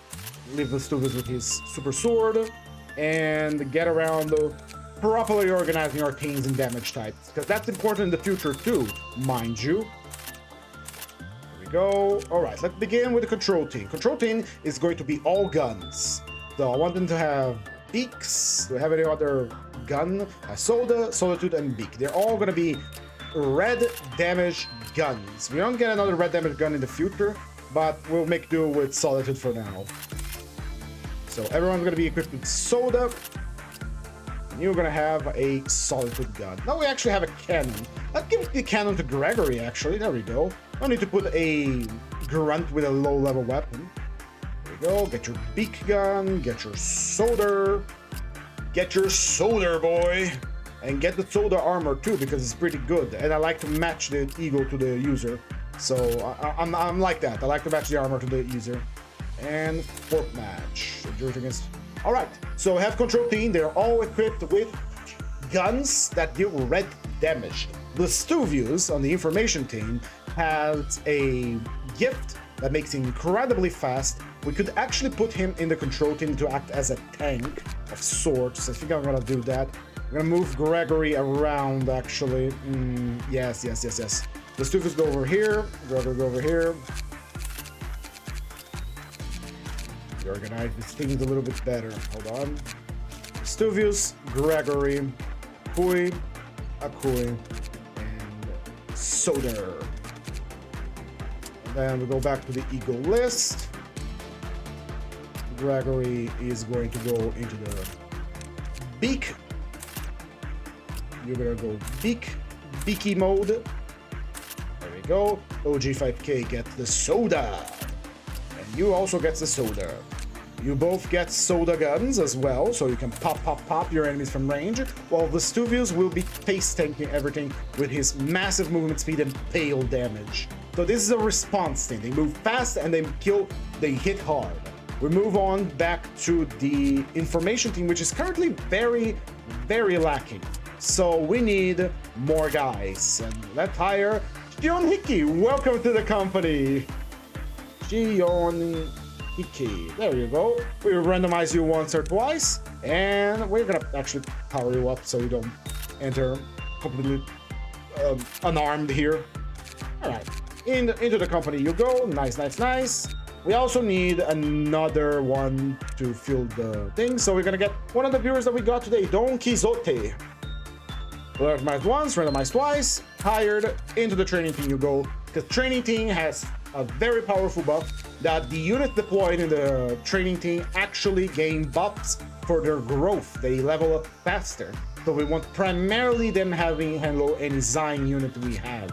Leave the Stuvis with his super sword and get around properly organizing our teams and damage types, because that's important in the future too, mind you. Go. All right, let's begin with the control team. Control team is going to be all guns. So I want them to have beaks. Do we have any other gun? Soda, Solitude, and beak. They're all going to be red damage guns. We don't get another red damage gun in the future, but we'll make do with Solitude for now. So everyone's going to be equipped with Soda. And you're going to have a Solitude gun. Now we actually have a cannon. Let's give the cannon to Gregory, actually. There we go. I need to put a grunt with a low-level weapon. There we go. Get your beak gun. Get your soda. Get your soda, boy. And get the soda armor, too, because it's pretty good. And I like to match the ego to the user. So I'm like that. I like to match the armor to the user. And fork match. Against... All right. So we have control team. They're all equipped with guns that deal red damage. The Stuvius on the information team has a gift that makes him incredibly fast. We could actually put him in the control team to act as a tank of sorts. I think I'm gonna do that. I'm gonna move Gregory around, actually. Yes. The Stuvius go over here. Gregory go over here. Organize these things a little bit better. Hold on. Stuvius, Gregory, Kui, Akui, and Soda. And then we go back to the ego list. Gregory is going to go into the beak. You're gonna go beaky mode. There we go. OG5K, get the soda. You also get the soda. You both get soda guns as well, so you can pop your enemies from range, while the Stuvius will be face tanking everything with his massive movement speed and pale damage. So this is a response thing. They move fast and they hit hard. We move on back to the information team, which is currently very, very lacking. So we need more guys. And let's hire Shion Hiki. Welcome to the company. Shion Hiki. There you go. We randomize you once or twice. And we're gonna actually power you up so you don't enter completely unarmed here. All right. Into the company you go. Nice, nice, nice. We also need another one to fill the thing. So we're gonna get one of the viewers that we got today, Don Quixote. Randomized once, randomized twice, hired. Into the training team you go. Because training team has a very powerful buff that the units deployed in the training team actually gain buffs for their growth. They level up faster. So we want primarily them having handle any Zine unit we have.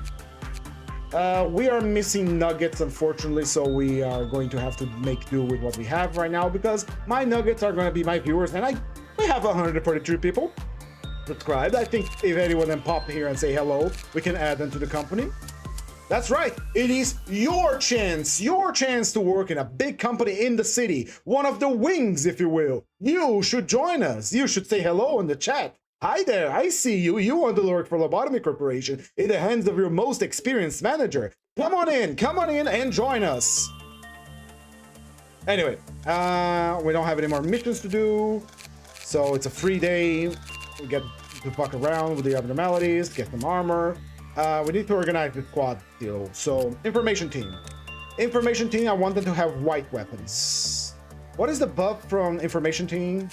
We are missing nuggets, unfortunately, so we are going to have to make do with what we have right now, because my nuggets are going to be my viewers, and we have 143 people subscribed. I think if anyone then pop here and say hello, we can add them to the company. That's right, it is your chance to work in a big company in the city, one of the wings, if you will. You should join us. You should say hello in the chat. Hi there, I see you. You want to work for Lobotomy Corporation in the hands of your most experienced manager. Come on in and join us. Anyway, we don't have any more missions to do, so it's a free day. We get to fuck around with the abnormalities, get some armor. We need to organize the squad still. So, information team. Information team, I want them to have white weapons. What is the buff from information team?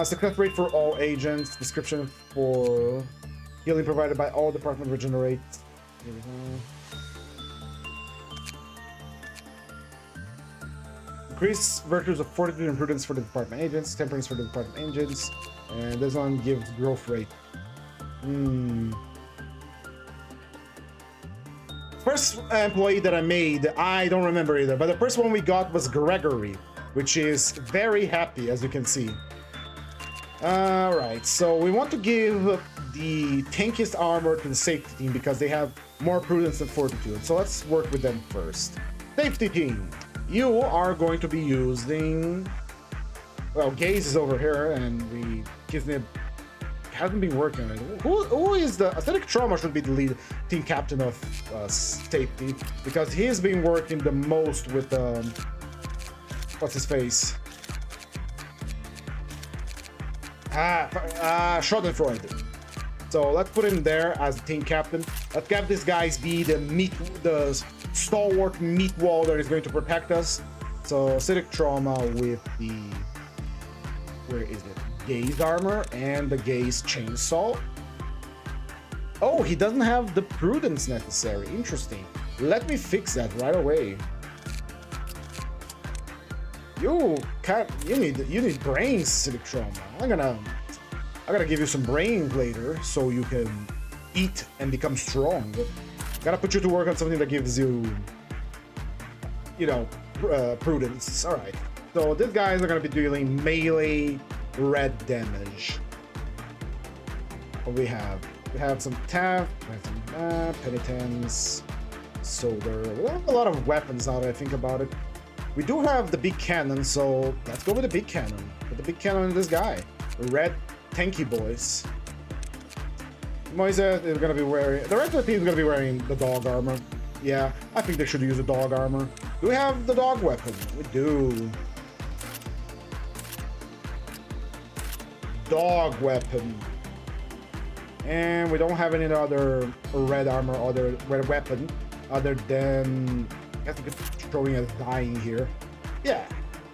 Success rate for all agents. Description for healing provided by all department regenerates. Increase virtues of fortitude and prudence for the department agents. Temperance for the department agents. And this one gives growth rate. First employee that I made, I don't remember either, but the first one we got was Gregory, which is very happy, as you can see. Alright, so we want to give the tankiest armor to the safety team because they have more prudence and fortitude. So let's work with them first. Safety team, you are going to be using... Well, Gaze is over here, and we hasn't been working on it. Who is the... Aesthetic Trauma should be the lead team captain of safety, because he's been working the most with... what's his face? Schadenfreude. So let's put him there as the team captain. Let's have these guys be the stalwart meat wall that is going to protect us. So acidic trauma with the... Where is it? Gaze armor and the Gaze chainsaw. Oh, he doesn't have the prudence necessary. Interesting. Let me fix that right away. You need brains, acidic trauma. I'm gonna give you some brains later so you can eat and become strong. Gotta put you to work on something that gives you, prudence. All right. So these guys are gonna be dealing melee red damage. What we have? We have some Taft, we have some penitence, soldier. We have a lot of weapons now that I think about it. We do have the big cannon, so let's go with the big cannon. Put the big cannon in this guy. The red tanky boys. Moise is gonna be wearing... The rest of the team is gonna be wearing the dog armor. Yeah, I think they should use the dog armor. Do we have the dog weapon? We do. Dog weapon. And we don't have any other red armor, other red weapon, other than... I guess we could throwing a dying here. Yeah.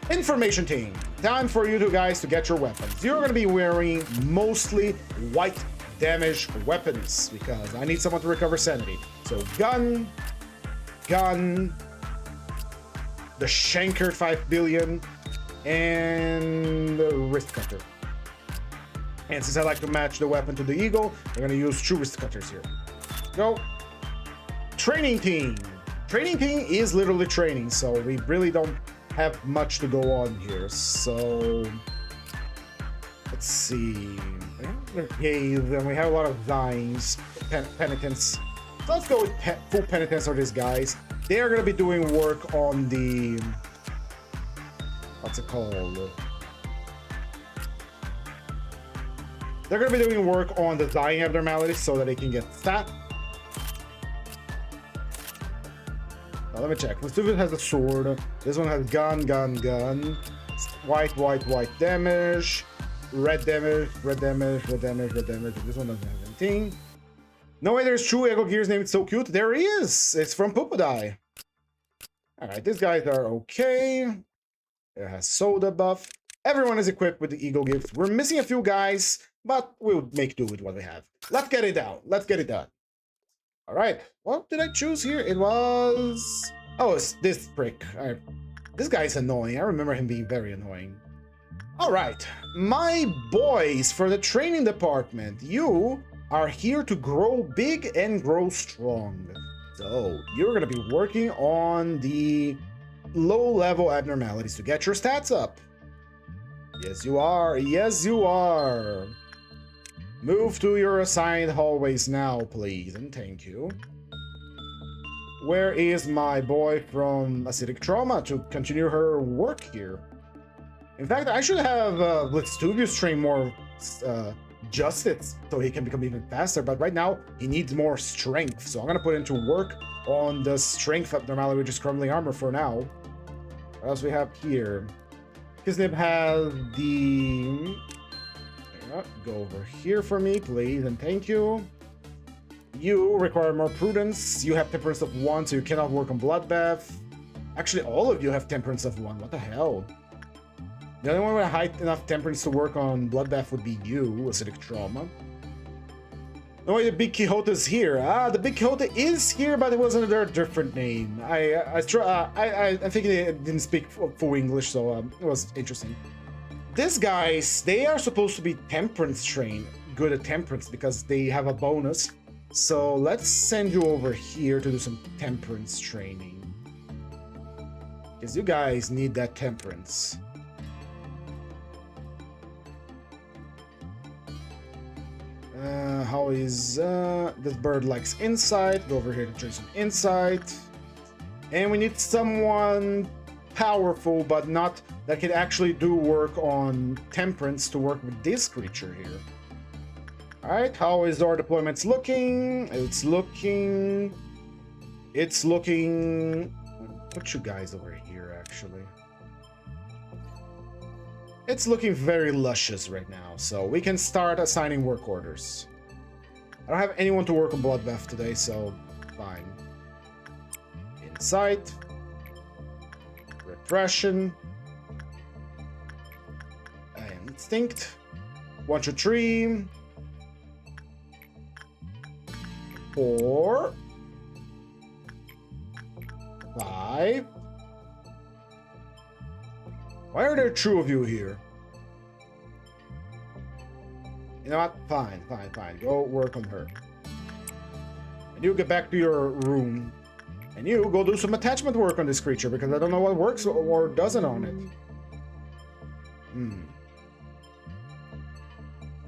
Information team. Time for you two guys to get your weapons. You're going to be wearing mostly white damage weapons because I need someone to recover sanity. So gun, the Shanker 5 billion, and the wrist cutter. And since I like to match the weapon to the eagle, we're going to use two wrist cutters here. Go. Training team. training thing is literally training, so we really don't have much to go on here. So let's see. Okay, then we have a lot of dyings, penitence. So let's go with full penitence for these guys. They are going to be doing work on the, what's it called? They're going to be doing work on the dying abnormalities so that they can get fat. Now, let me check. Vesuvius has a sword. This one has gun. White damage. Red damage. This one doesn't have anything. No way there's true Ego Gear's name. It's so cute. There he is. It's from Pupodai. Alright, these guys are okay. It has soda buff. Everyone is equipped with the Ego Gifts. We're missing a few guys, but we'll make do with what we have. Let's get it down. Let's get it done. Alright, what did I choose here? It was... oh, it's this prick. This guy's annoying. I remember him being very annoying. Alright, my boys for the training department. You are here to grow big and grow strong. So, you're going to be working on the low-level abnormalities to get your stats up. Yes, you are. Yes, you are. Move to your assigned hallways now, please, and thank you. Where is my boy from Acidic Trauma to continue her work here? In fact, I should have Blitztubius train more Justice so he can become even faster, but right now he needs more strength, so I'm gonna put into work on the strength abnormality, which is crumbling armor for now. What else we have here? Kisnib has the... go over here for me, please, and thank you. You require more prudence. You have temperance of 1, so you cannot work on bloodbath. Actually, all of you have temperance of 1. What the hell? The only one with high enough temperance to work on bloodbath would be you, Acidic Trauma. No way, the Big Quixote is here. Ah, the Big Quixote is here, but it was under a different name. I think it didn't speak full English, so it was interesting. These guys, they are supposed to be temperance trained, good at temperance, because they have a bonus. So let's send you over here to do some temperance training. Because you guys need that temperance. How is this bird likes insight? Go over here to train some insight. And we need someone powerful, but not that can actually do work on temperance to work with this creature here. Alright, how is our deployments looking? It's looking... Put you guys over here, actually. It's looking very luscious right now, so we can start assigning work orders. I don't have anyone to work on bloodbath today, so fine. Insight. Repression. Instinct. 1, 2, 3. 4. 5. Why are there 2 of you here? You know what? Fine. Go work on her. And you get back to your room. And you go do some attachment work on this creature, because I don't know what works or doesn't on it.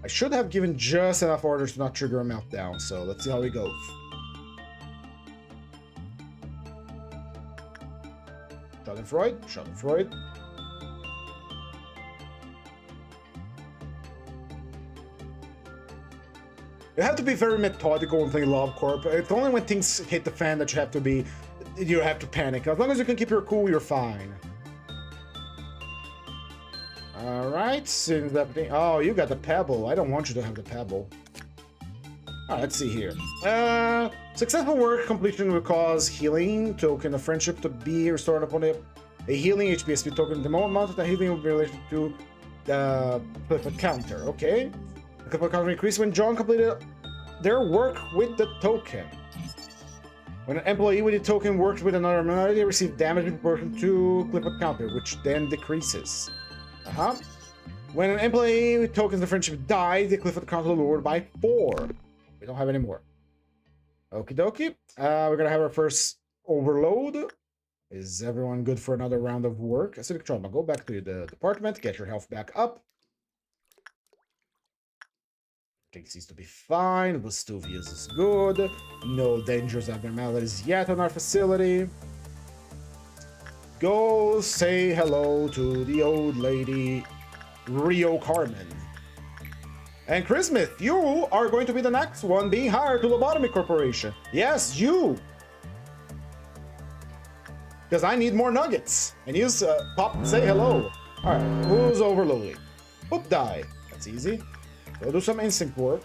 I should have given just enough orders to not trigger a meltdown, so let's see how it goes. Schadenfreude. You have to be very methodical when playing Lobcorp. It's only when things hit the fan that you have to panic. As long as you can keep your cool, you're fine. Alright, since that thing... Oh, you got the pebble. I don't want you to have the pebble. Alright, let's see here. Successful work completion will cause healing token of friendship to be restored upon a healing HPSP token. The amount of the healing will be related to the cliff counter. Okay. The cliff counter increases when John completed their work with the token. When an employee with the token works with another minority, they receive damage in proportion to cliff counter, which then decreases. When an employee with tokens of friendship dies, the cliff counter is lowered by 4. We don't have any more. Okie dokie. We're gonna have our first overload. Is everyone good for another round of work? Acidic trauma. Go back to the department. Get your health back up. Everything seems to be fine. Vesuvius is good. No dangerous abnormalities yet on our facility. Go say hello to the old lady, Rio Carmen. And Chris Smith, you are going to be the next one being hired to Lobotomy Corporation. Yes, you. Because I need more nuggets. And you pop, say hello. All right, who's overloading? Poop die. That's easy. Go do some instinct work.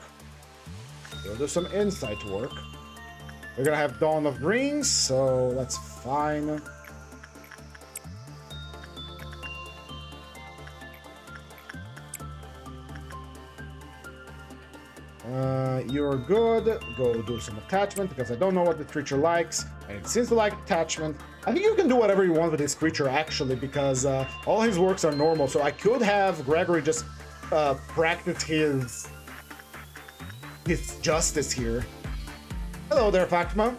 Go do some insight work. We're gonna have Dawn of Rings, so that's fine. You're good. Go do some attachment because I don't know what the creature likes, and it seems to like attachment. I think you can do whatever you want with this creature actually, because all his works are normal. So I could have Gregory just practice his justice here. Hello there, Fatima.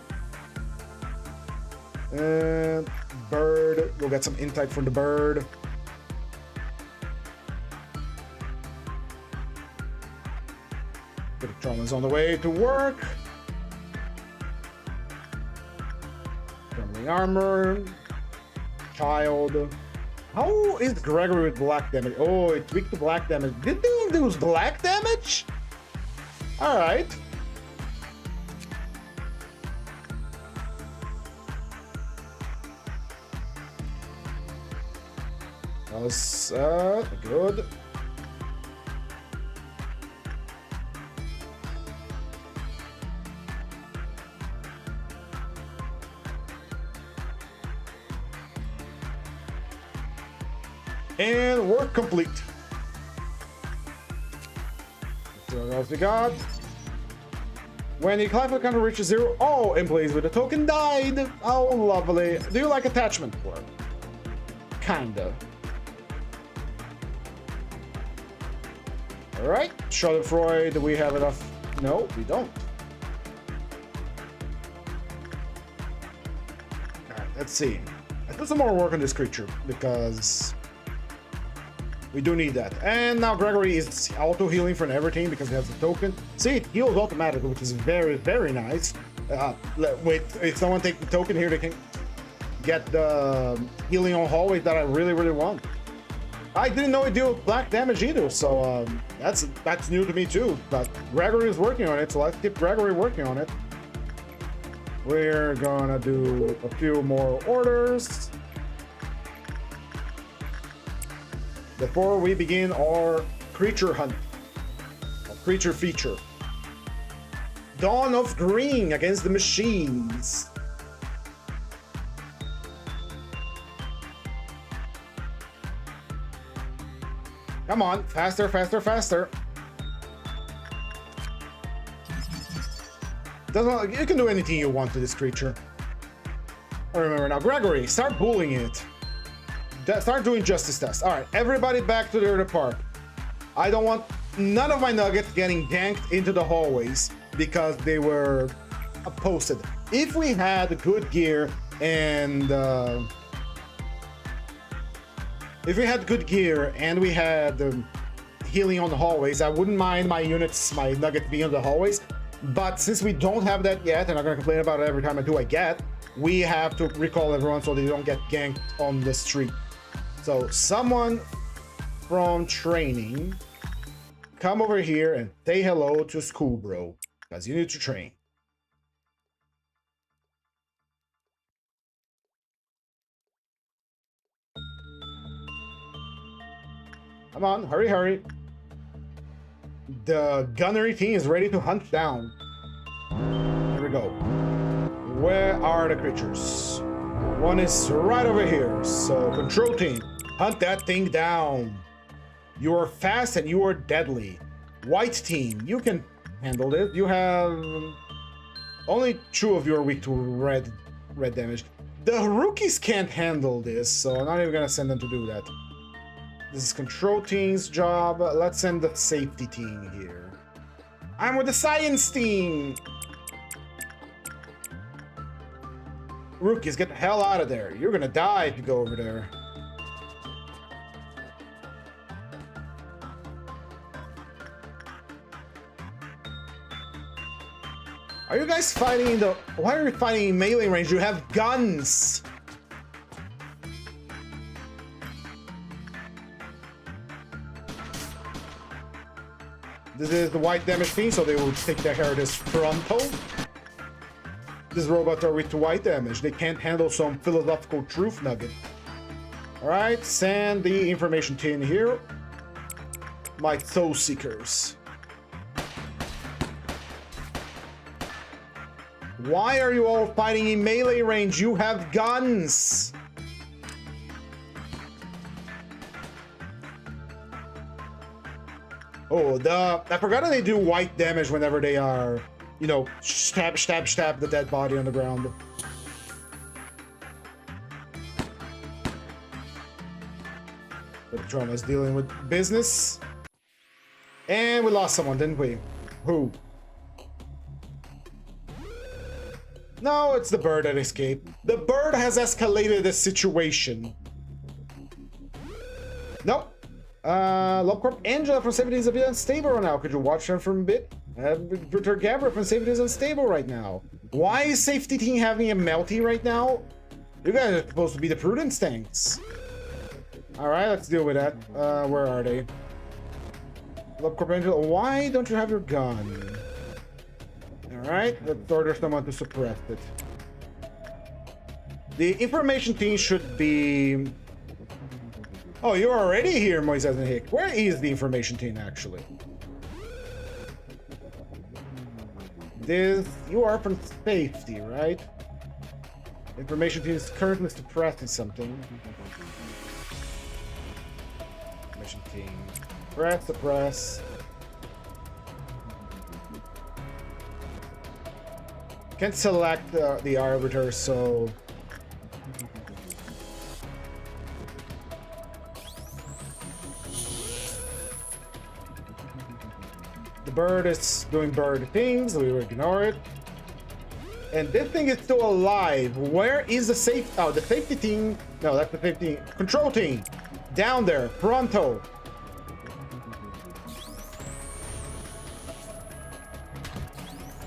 Bird. We'll get some insight from the bird. Trauma's on the way to work. Trembling armor. Child. How is Gregory with black damage? Oh, it tweaked the black damage. Did they lose black damage? Alright. That was good. And work complete. Let's see what else we got. When the collectible counter reaches 0, all employees with a token died. Oh, lovely. Do you like attachment work? Kinda. Alright. Schadenfreude, do we have enough? No, we don't. Alright, let's see. Let's do some more work on this creature because we do need that. And now Gregory is auto-healing from everything because he has a token. See, it heals automatically, which is very, very nice. Wait, if someone takes the token here, they can get the healing on hallways that I really, really want. I didn't know it dealt black damage either, so that's new to me too. But Gregory is working on it, so let's keep Gregory working on it. We're gonna do a few more orders before we begin our creature hunt, our creature feature. Dawn of Green against the machines. Come on, faster, faster, faster. You can do anything you want to this creature. I remember now, Gregory, start bullying it. Start doing justice tests. All right, everybody back to their department. I don't want none of my nuggets getting ganked into the hallways because they were posted. If we had good gear and we had healing on the hallways, I wouldn't mind my units, my nuggets being on the hallways. But since we don't have that yet, and I'm gonna complain about it every time I do, we have to recall everyone so they don't get ganked on the street. So someone from training, come over here and say hello to school, bro, because you need to train. Come on, hurry, hurry. The gunnery team is ready to hunt down. Here we go. Where are the creatures? One is right over here. So control team, hunt that thing down. You are fast and you are deadly. White team, you can handle this. You have only 2 of you are weak to red damage. The rookies can't handle this, so I'm not even gonna send them to do that. This is control team's job. Let's send the safety team here. I'm with the science team. Rookies, get the hell out of there. You're gonna die if you go over there. Are you guys fighting in the... Why are you fighting in melee range? You have guns! This is the white damage team, so they will take care of this pronto. These robots are weak to white damage. They can't handle some philosophical truth nugget. Alright, send the information tin here. My soul seekers. Why are you all fighting in melee range? You have guns! Oh, I forgot that they do white damage whenever they are, you know, stab the dead body on the ground. The Trauma's dealing with business. And we lost someone, didn't we? Who? No, it's the bird that escaped. The bird has escalated the situation. Nope. Lobcorp Angela from Safety is a bit unstable right now. Could you watch her for a bit? Britta Gabra from Safety is unstable right now. Why is Safety Team having a melty right now? You guys are supposed to be the prudence tanks. Alright, let's deal with that. Where are they? Lobcorp Angela, why don't you have your gun? Alright, let's order someone to suppress it. The information team should be... Oh, you're already here, Moises and Hick. Where is the information team, actually? You are from safety, right? Information team is currently suppressing something. Information team. Suppress. Can't select the arbiter, so... The bird is doing bird things, we will ignore it. And this thing is still alive. Where is the safe... Oh, the safety team... No, that's the safety... Control team! Down there, pronto!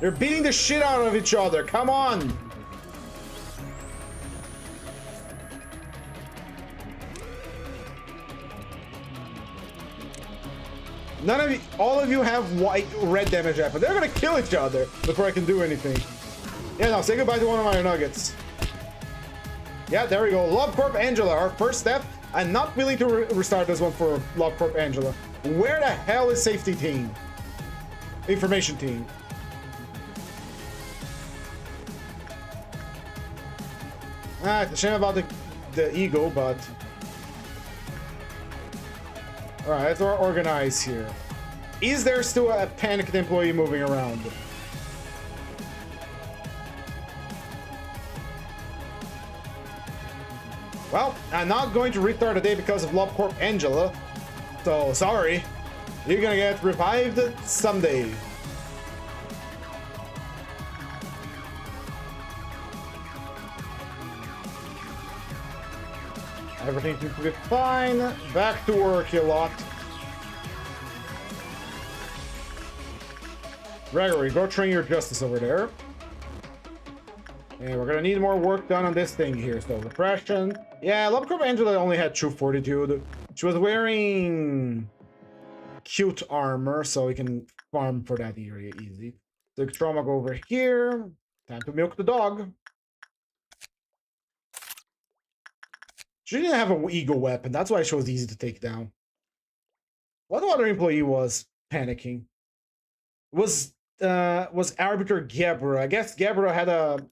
They're beating the shit out of each other, come on! None of you, all of you have red damage weapons. They're gonna kill each other before I can do anything. Yeah, no, say goodbye to one of my nuggets. Yeah, there we go. Lobcorp Angela, our first step. I'm not willing to restart this one for Lobcorp Angela. Where the hell is safety team? Information team. Ah, it's a shame about the ego, but... Alright, let's organize here. Is there still a panicked employee moving around? Well, I'm not going to restart the day because of Lobcorp Angela. So, sorry. You're gonna get revived someday. Everything seems to be fine. Back to work, you lot. Gregory, go train your justice over there. And we're gonna need more work done on this thing here. So, repression. Yeah, Lobcorp Angela only had true fortitude. She was wearing cute armor, so we can farm for that area easy. So, trauma go over here. Time to milk the dog. She didn't have an ego weapon. That's why she was easy to take down. What other employee was panicking? Was Arbiter Gabra. I guess Gabra had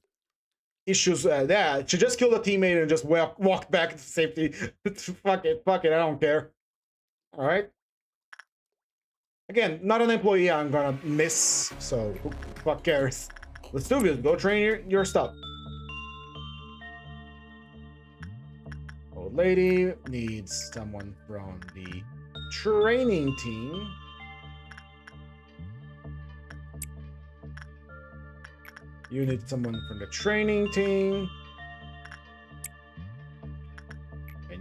issues. Yeah, she just killed a teammate and just walked back to safety. Fuck it, I don't care. All right. Again, not an employee I'm gonna miss, so who fuck cares? Let's do this. Go train your stuff. Old lady needs someone from the training team. You need someone from the training team.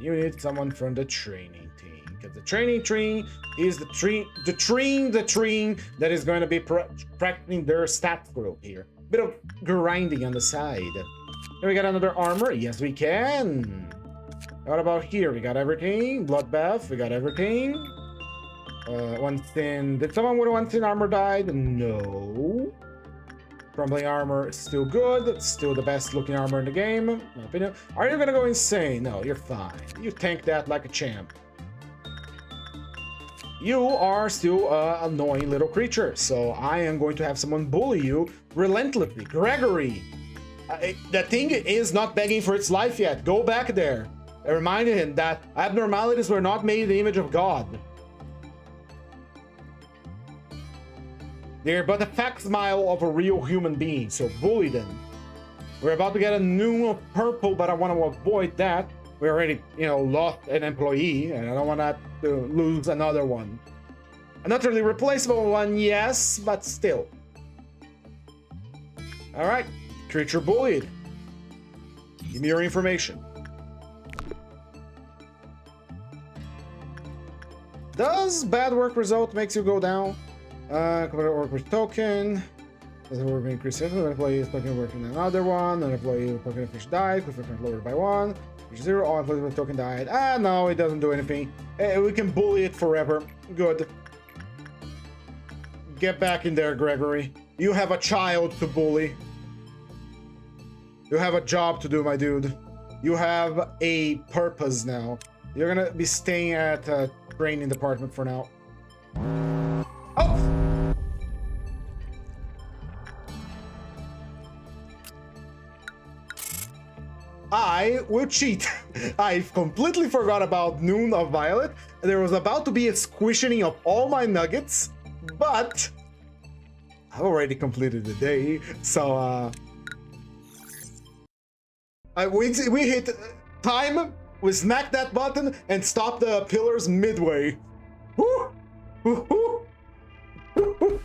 You need someone from the training team, because the training team is the team that is going to be practicing their stats growth here. Bit of grinding on the side. Can we get another armor? Yes, we can. What about here? We got everything. Bloodbath, we got everything. One thin. Did someone with one thin armor died? No. Crumbling armor is still good. It's still the best looking armor in the game, in my opinion. Are you gonna go insane? No, you're fine. You tank that like a champ. You are still an annoying little creature, so I am going to have someone bully you relentlessly. Gregory! That thing is not begging for its life yet. Go back there. I reminded him that abnormalities were not made in the image of God. They're but a facsimile of a real human being, so bully them. We're about to get a new purple, but I want to avoid that. We already, lost an employee, and I don't want to lose another one. An utterly replaceable one, yes, but still. Alright, creature bullied. Give me your information. Does bad work result makes you go down? Complete work with token. Doesn't work increase it. An employee is token working another one. An employee with token fish died. Coefficient lowered by 1. 0. All employees with token died. No, it doesn't do anything. We can bully it forever. Good. Get back in there, Gregory. You have a child to bully. You have a job to do, my dude. You have a purpose now. You're gonna be staying at training department for now. Oh! I will cheat. I completely forgot about Noon of Violet. There was about to be a squishing of all my nuggets, but I've already completed the day, so we hit time, we smacked that button and stopped the pillars midway. Woo! Woo! Woo! Woo!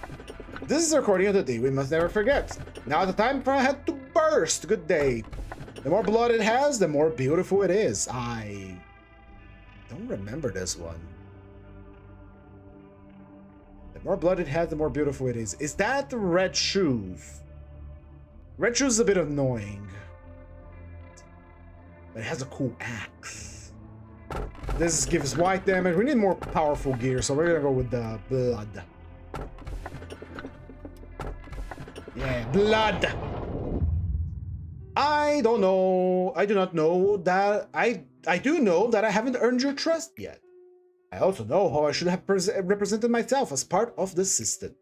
This is the recording of the day we must never forget. Now the time for a head to burst. Good day. The more blood it has, the more beautiful it is. I don't remember this one. The more blood it has, the more beautiful it is. Is that Red Shoes? Red Shoes is a bit annoying. But it has a cool axe. This gives white damage. We need more powerful gear, so we're gonna go with the blood. Yeah, blood! I don't know. I do not know that I do know that I haven't earned your trust yet. I also know how I should have represented myself as part of the system.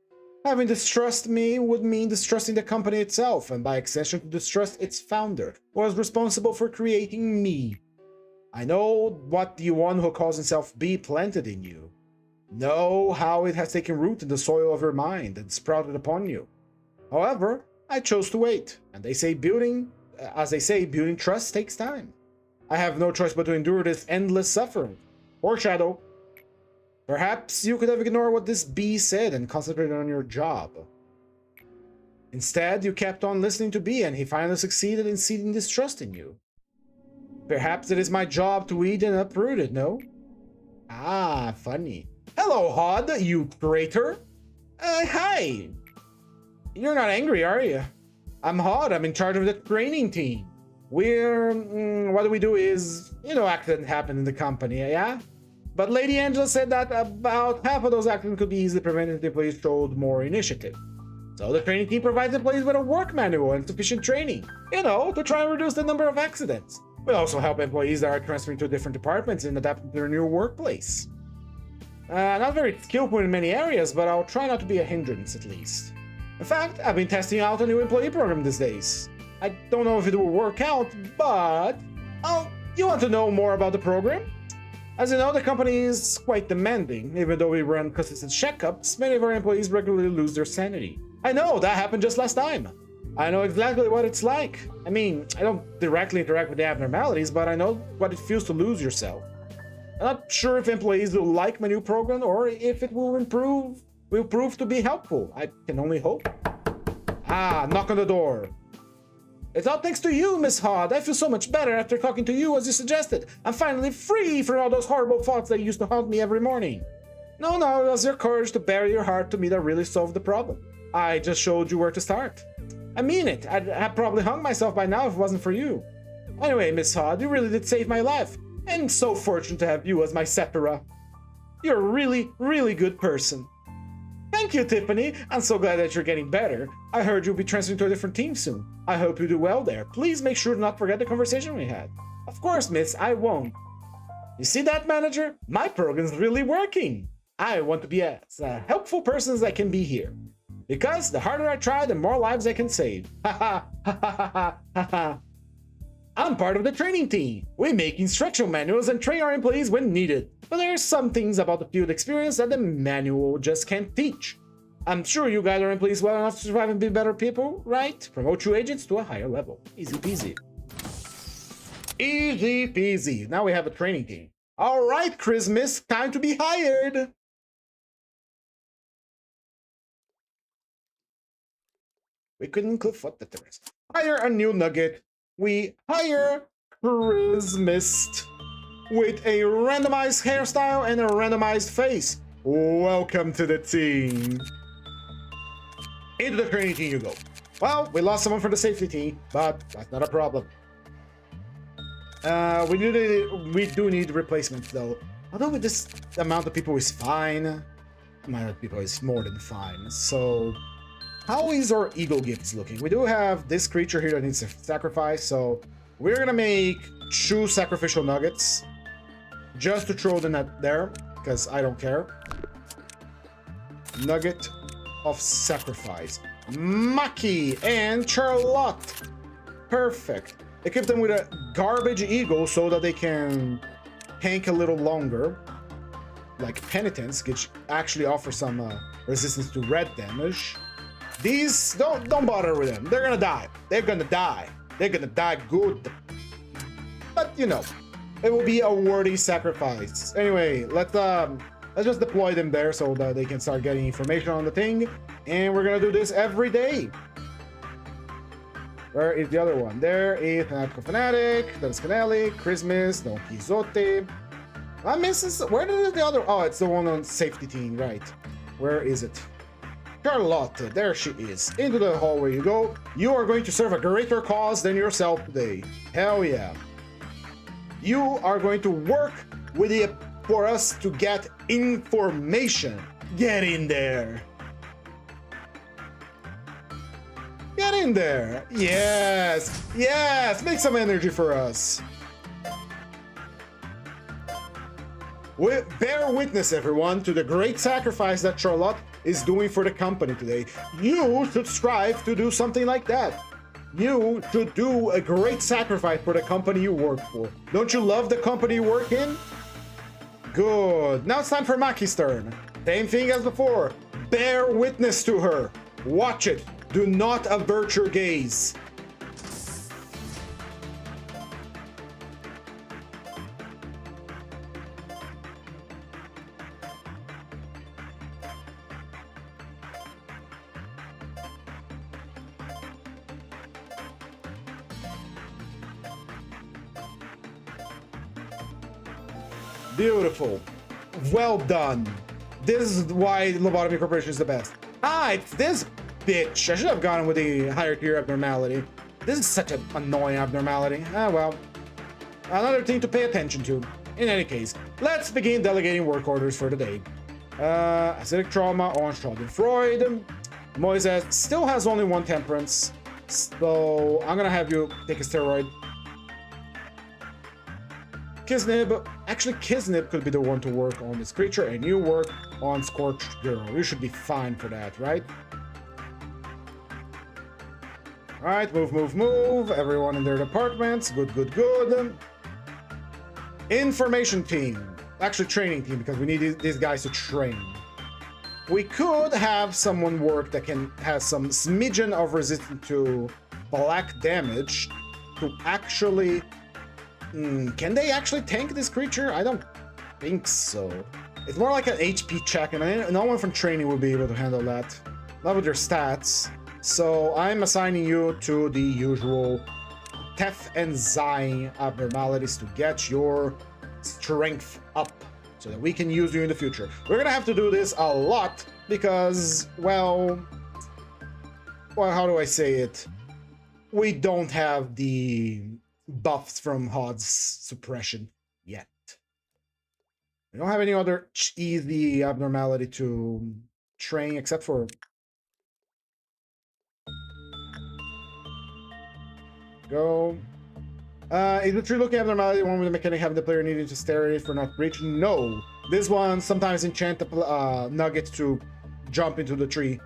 Having distrust me would mean distrusting the company itself, and by extension to distrust its founder, who was responsible for creating me. I know what the one who calls himself B planted in you. Know how it has taken root in the soil of your mind and sprouted upon you. However, I chose to wait, and as they say, building trust takes time. I have no choice but to endure this endless suffering. Foreshadow. Perhaps you could have ignored what this bee said and concentrated on your job. Instead, you kept on listening to B, and he finally succeeded in seeding distrust in you. Perhaps it is my job to weed and uproot it, no? Ah, funny. Hello, Hod, you traitor. Hi. You're not angry, are you? I'm Hod. I'm in charge of the training team. What we do is, accident happened in the company, yeah? But Lady Angela said that about half of those accidents could be easily prevented if the employees showed more initiative. So the training team provides employees with a work manual and sufficient training, to try and reduce the number of accidents. We also help employees that are transferring to different departments and adapting to their new workplace. Not very skillful in many areas, but I'll try not to be a hindrance at least. In fact, I've been testing out a new employee program these days. I don't know if it will work out, but... Oh, you want to know more about the program? As you know, the company is quite demanding. Even though we run consistent checkups, many of our employees regularly lose their sanity. I know, that happened just last time. I know exactly what it's like. I mean, I don't directly interact with the abnormalities, but I know what it feels to lose yourself. I'm not sure if employees will like my new program or if it will prove to be helpful. I can only hope. Ah, knock on the door. It's all thanks to you, Miss Hod. I feel so much better after talking to you as you suggested. I'm finally free from all those horrible thoughts that used to haunt me every morning. No, it was your courage to bare your heart to me that really solved the problem. I just showed you where to start. I mean it. I'd probably hung myself by now if it wasn't for you. Anyway, Miss Hod, you really did save my life. And so fortunate to have you as my Sepira. You're a really, really good person. Thank you, Tiffany. I'm so glad that you're getting better. I heard you'll be transferring to a different team soon. I hope you do well there. Please make sure to not forget the conversation we had. Of course, miss, I won't. You see that, manager? My program's really working. I want to be as a helpful person as I can be here. Because the harder I try, the more lives I can save. Ha ha ha ha ha ha ha. I'm part of the training team. We make instruction manuals and train our employees when needed. But there are some things about the field experience that the manual just can't teach. I'm sure you guys are employees well enough to survive and be better people, right? Promote you agents to a higher level. Easy peasy. Easy peasy. Now we have a training team. All right, Christmas, time to be hired. We couldn't include what the rest. Hire a new nugget. We hire Christmas with a randomized hairstyle and a randomized face. Welcome to the team. Into the training team you go. Well, we lost someone for the safety team, but that's not a problem. We do need replacements though. Although with this amount of people is fine. The amount of people is more than fine. So how is our eagle gifts looking? We do have this creature here that needs a sacrifice, so we're gonna make 2 sacrificial nuggets just to throw the net there, because I don't care. Nugget of sacrifice. Maki and Charlotte. Perfect. Equip them with a garbage eagle so that they can tank a little longer. Like penitence, which actually offers some resistance to red damage. These, don't bother with them. They're gonna die. They're gonna die. They're gonna die good. But, you know, it will be a worthy sacrifice. Anyway, let's just deploy them there so that they can start getting information on the thing. And we're gonna do this every day. Where is the other one? There is Fanatical Fanatic, that is Canelli, Christmas, Don Quixote. I'm missing, where is the other? Oh, it's the one on safety team, right. Where is it? Charlotte, there she is. Into the hallway you go. You are going to serve a greater cause than yourself today. Hell yeah. You are going to work with it for us to get information. Get in there. Get in there. Yes. Yes. Make some energy for us. Bear witness, everyone, to the great sacrifice that Charlotte is doing for the company today. You should strive to do something like that. You should do a great sacrifice for the company you work for. Don't you love the company you work in? Good. Now it's time for Maki's turn. Same thing as before. Bear witness to her. Watch it. Do not avert your gaze. Beautiful. Well done. This is why Lobotomy Corporation is the best. Ah, it's this bitch. I should have gone with the higher tier abnormality. This is such an annoying abnormality. Ah, well. Another thing to pay attention to. In any case, let's begin delegating work orders for the day. Acidic trauma, orange Freud. Moises still has only 1 temperance. So I'm gonna have you take a steroid. Kisnib, actually Kisnib could be the one to work on this creature, and you work on Scorched Girl. You should be fine for that, right? Alright, move. Everyone in their departments. Good. Information team. Actually, training team, because we need these guys to train. We could have someone work that has some smidgen of resistance to black damage to actually... can they actually tank this creature? I don't think so. It's more like an HP check, and no one from training will be able to handle that. Not with their stats. So I'm assigning you to the usual Teth and Zai abnormalities to get your strength up so that we can use you in the future. We're gonna have to do this a lot because, well, how do I say it? We don't have the buffs from HOD's suppression yet. We don't have any other easy abnormality to train except for... Go. Is the tree-looking abnormality one with the mechanic having the player needing to stare at it for not breaching? No. This one sometimes enchant the nugget to jump into the tree.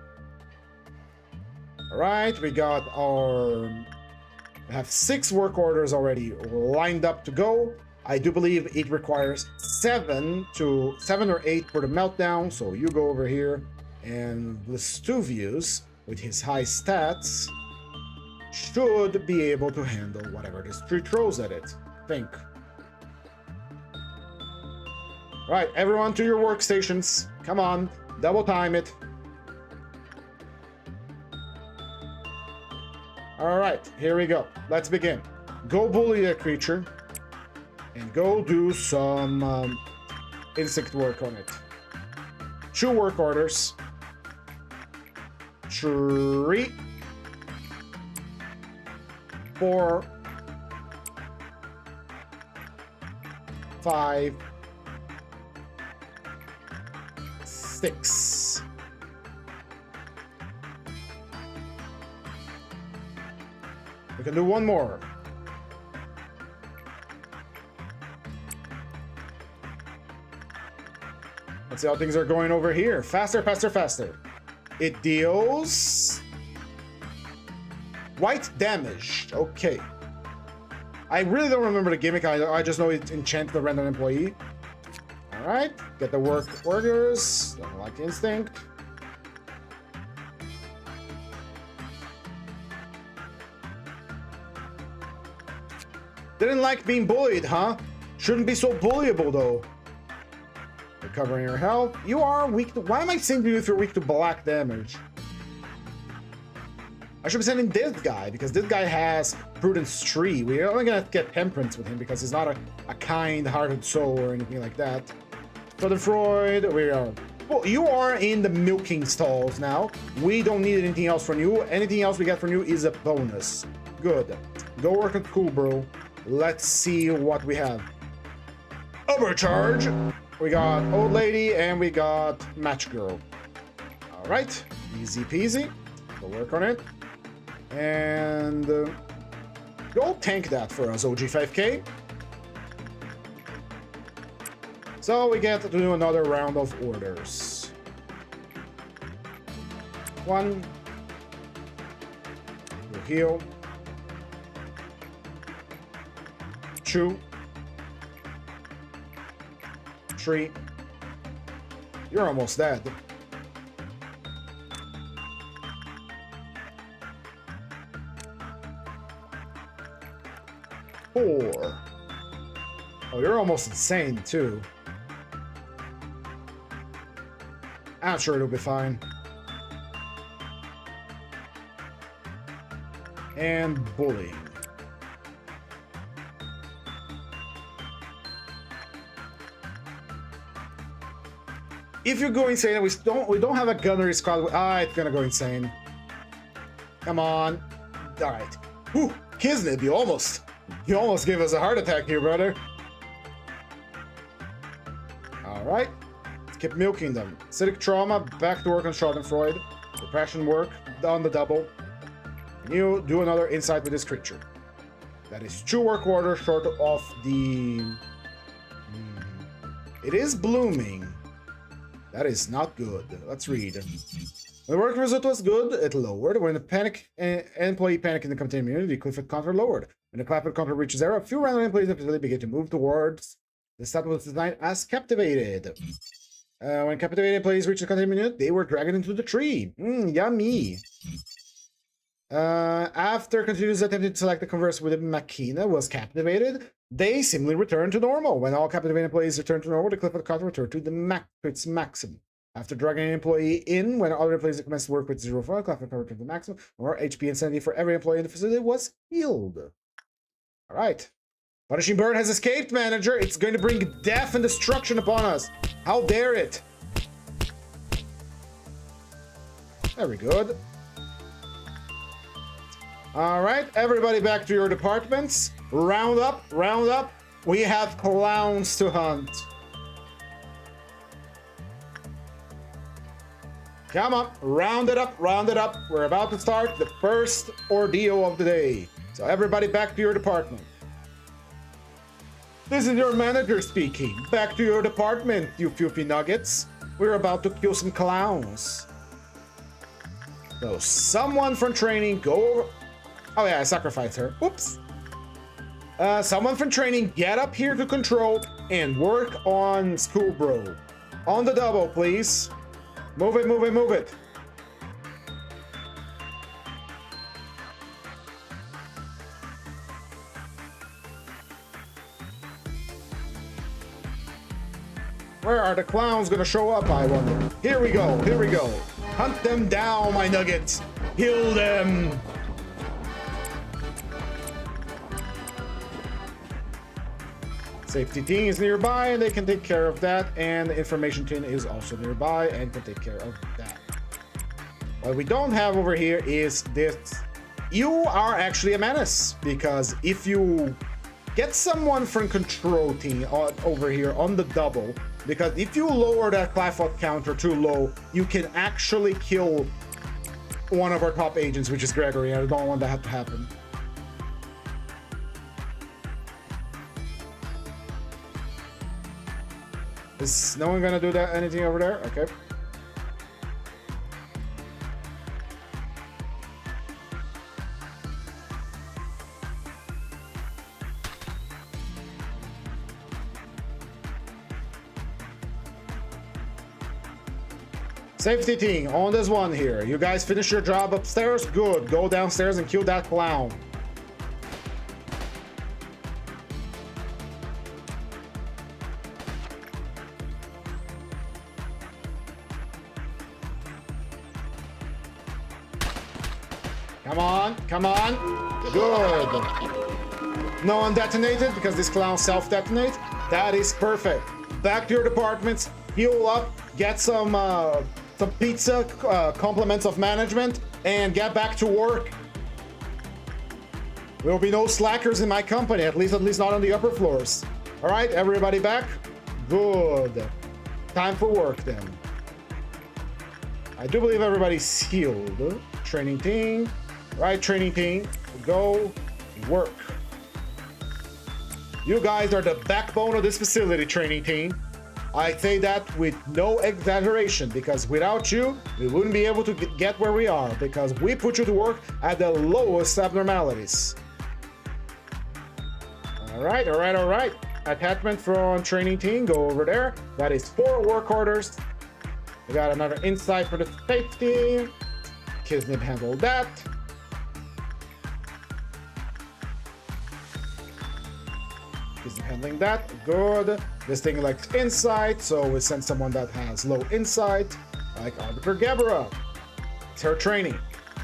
Alright, we got our... We have 6 work orders already lined up to go. I do believe it requires 7 or 8 for the meltdown, so you go over here, and Vestuvius, with his high stats, should be able to handle whatever this tree throws at it, I think. Right, everyone to your workstations. Come on, double time it. Alright, here we go. Let's begin. Go bully that creature. And go do some insect work on it. 2 work orders. 3. 4. 5. 6. We can do 1 more. Let's see how things are going over here. Faster, faster, faster. It deals... white damage. Okay. I really don't remember the gimmick. I just know it enchants the random employee. Alright. Get the work orders. Don't like instinct. Didn't like being bullied, huh? Shouldn't be so bullyable, though. Recovering your health. You are weak to... Why am I saying to you if you're weak to black damage? I should be sending this guy, because this guy has Prudence 3. We're only gonna get Temperance with him, because he's not a kind-hearted soul or anything like that. So the Freud, we are... Well, you are in the milking stalls now. We don't need anything else from you. Anything else we get from you is a bonus. Good. Go work at school, bro. Let's see what we have. Overcharge. We got Old Lady and we got Match Girl. All right. Easy peasy. Go work on it. And go tank that for us, OG5K. So we get to do another round of orders. 1. We'll heal. 2. 3. You're almost dead. 4. Oh, you're almost insane, too. I'm sure it'll be fine. And bullying. If you go insane, we don't have a gunnery squad. It's gonna go insane. Come on. All right. Whew, Kisnib, you almost gave us a heart attack here, brother. All right. Let's keep milking them. Acidic trauma, back to work on Schadenfreude. Repression work, on the double. And you do another insight with this creature. That is 2 work orders short of the... It is blooming. That is not good. Let's read. When the work result was good, it lowered. When the employee panicked in the contained immunity, the Clifford counter lowered. When the Clifford counter reaches 0, a few random employees in the facility begin to move towards the stat was designed as captivated. When captivated employees reached the containment unit, they were dragged into the tree. Yummy. After continuous attempting to select the converse with Makina was captivated, they seemingly returned to normal. When all captivated employees returned to normal, the Clifford counter returned to its maximum. After dragging an employee in, when other employees commenced to work with 0 clap and power to the maximum, or HP and sanity for every employee in the facility was healed. All right. Punishing Bird has escaped, manager. It's going to bring death and destruction upon us. How dare it? Very good. All right, everybody back to your departments. Round up, round up. We have clowns to hunt. Come on, round it up, round it up. We're about to start the first ordeal of the day. So everybody back to your department. This is your manager speaking. Back to your department, you filthy nuggets. We're about to kill some clowns. So someone from training go over... Oh yeah, I sacrificed her. Oops. Someone from training get up here to control and work on School Bro. On the double, please. Move it, move it, move it. Where are the clowns gonna show up, I wonder? Here we go, here we go. Hunt them down, my nuggets. Kill them. Safety team is nearby and they can take care of that, and the information team is also nearby and can take care of that. What we don't have over here is this. You are actually a menace, because if you get someone from control team over here on the double, because if you lower that Clifoth counter too low, you can actually kill one of our top agents, which is Gregory. I don't want that to happen. Is no one gonna do that? Anything over there? Okay. Safety team, on this one here. You guys finish your job upstairs? Good. Go downstairs and kill that clown. Come on, come on. Good. No one detonated because this clown self-detonate. That is perfect. Back to your departments, heal up, get some pizza, compliments of management, and get back to work. There will be no slackers in my company, at least not on the upper floors. All right, everybody back? Good. Time for work then. I do believe everybody's healed. Training team. Right, training team, go work. You guys are the backbone of this facility, training team. I say that with no exaggeration, because without you, we wouldn't be able to get where we are, because we put you to work at the lowest abnormalities. All right, all right, all right. Attachment from training team, go over there. That is 4 work orders. We got another insight for the safety. Kisnip handled that. Isn't handling that. Good. This thing likes insight, so we send someone that has low insight, like Arbiter Gebra. It's her training.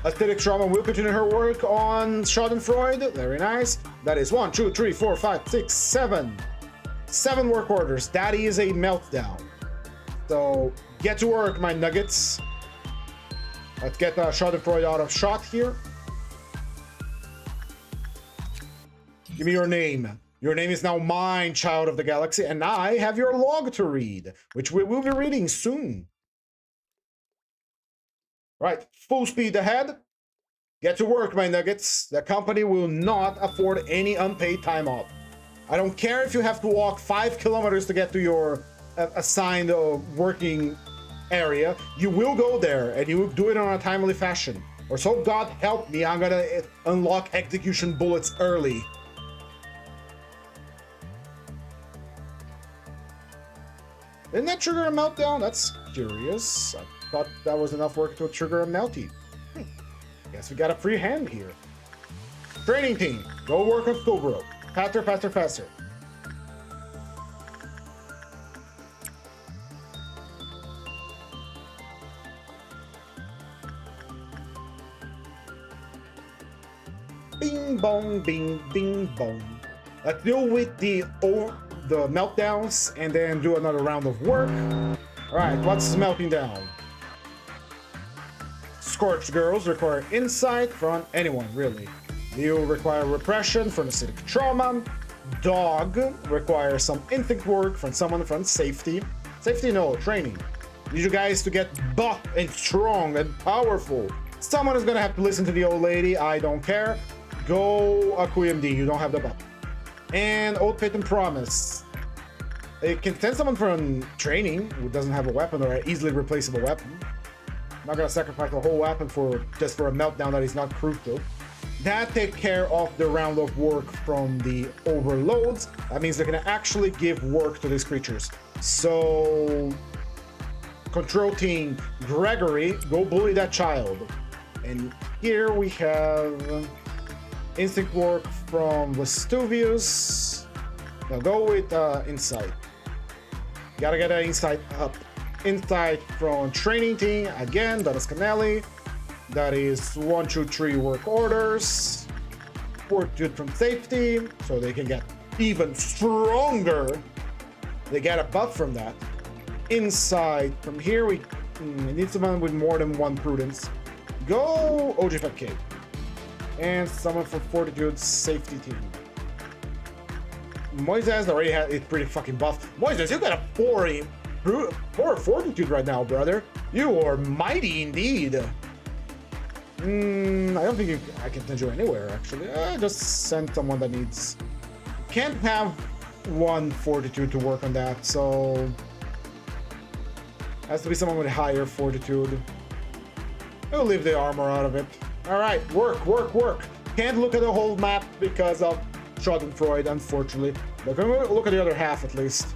Aesthetic Trauma will continue her work on Schadenfreude. Very nice. That is 1, 2, 3, 4, 5, 6, 7. 7 work orders. That is a meltdown. So get to work, my nuggets. Let's get Schadenfreude out of shot here. Give me your name. Your name is now mine, child of the galaxy, and I have your log to read, which we will be reading soon. Right, full speed ahead. Get to work, my nuggets. The company will not afford any unpaid time off. I don't care if you have to walk 5 kilometers to get to your assigned working area. You will go there, and you will do it on a timely fashion. Or so God help me, I'm gonna unlock execution bullets early. Didn't that trigger a meltdown? That's curious. I thought that was enough work to trigger a melty. Guess we got a free hand here. Training team, go work on School Bro. Faster, faster, faster. Bing bong, bing, bing bong. Let's deal with the meltdowns and then do another round of work. Alright, what's melting down? Scorched girls require insight from anyone, really. You require repression from acidic trauma. Dog requires some instinct work from someone from safety. Safety, no, training. Need you guys to get buff and strong and powerful. Someone is gonna have to listen to the old lady, I don't care. Go a QMD, you don't have the buff. And Oath, Faith, and Promise. It can send someone from training who doesn't have a weapon or an easily replaceable weapon. I'm not gonna sacrifice the whole weapon just for a meltdown that is not crucial. That takes care of the round of work from the overloads. That means they're gonna actually give work to these creatures. So, control team Gregory, go bully that child. And here we have instinct work from Vestuvius. Now go with insight. Gotta get that insight up. Insight from training team again. That is Canelli. That is 1, 2, 3 work orders. Fortitude from safety, so they can get even stronger. They get a buff from that. Insight from here, we need someone with more than 1 prudence. Go OG5K. And someone for Fortitude safety team. Moises already had it pretty fucking buff. Moises, you got a 4 Fortitude right now, brother. You are mighty indeed. I don't think I can send you anywhere, actually. Just send someone that needs... Can't have 1 Fortitude to work on that, so... Has to be someone with higher Fortitude. We'll leave the armor out of it. Alright, work. Can't look at the whole map because of Schadenfreude, unfortunately. But we're gonna look at the other half, at least.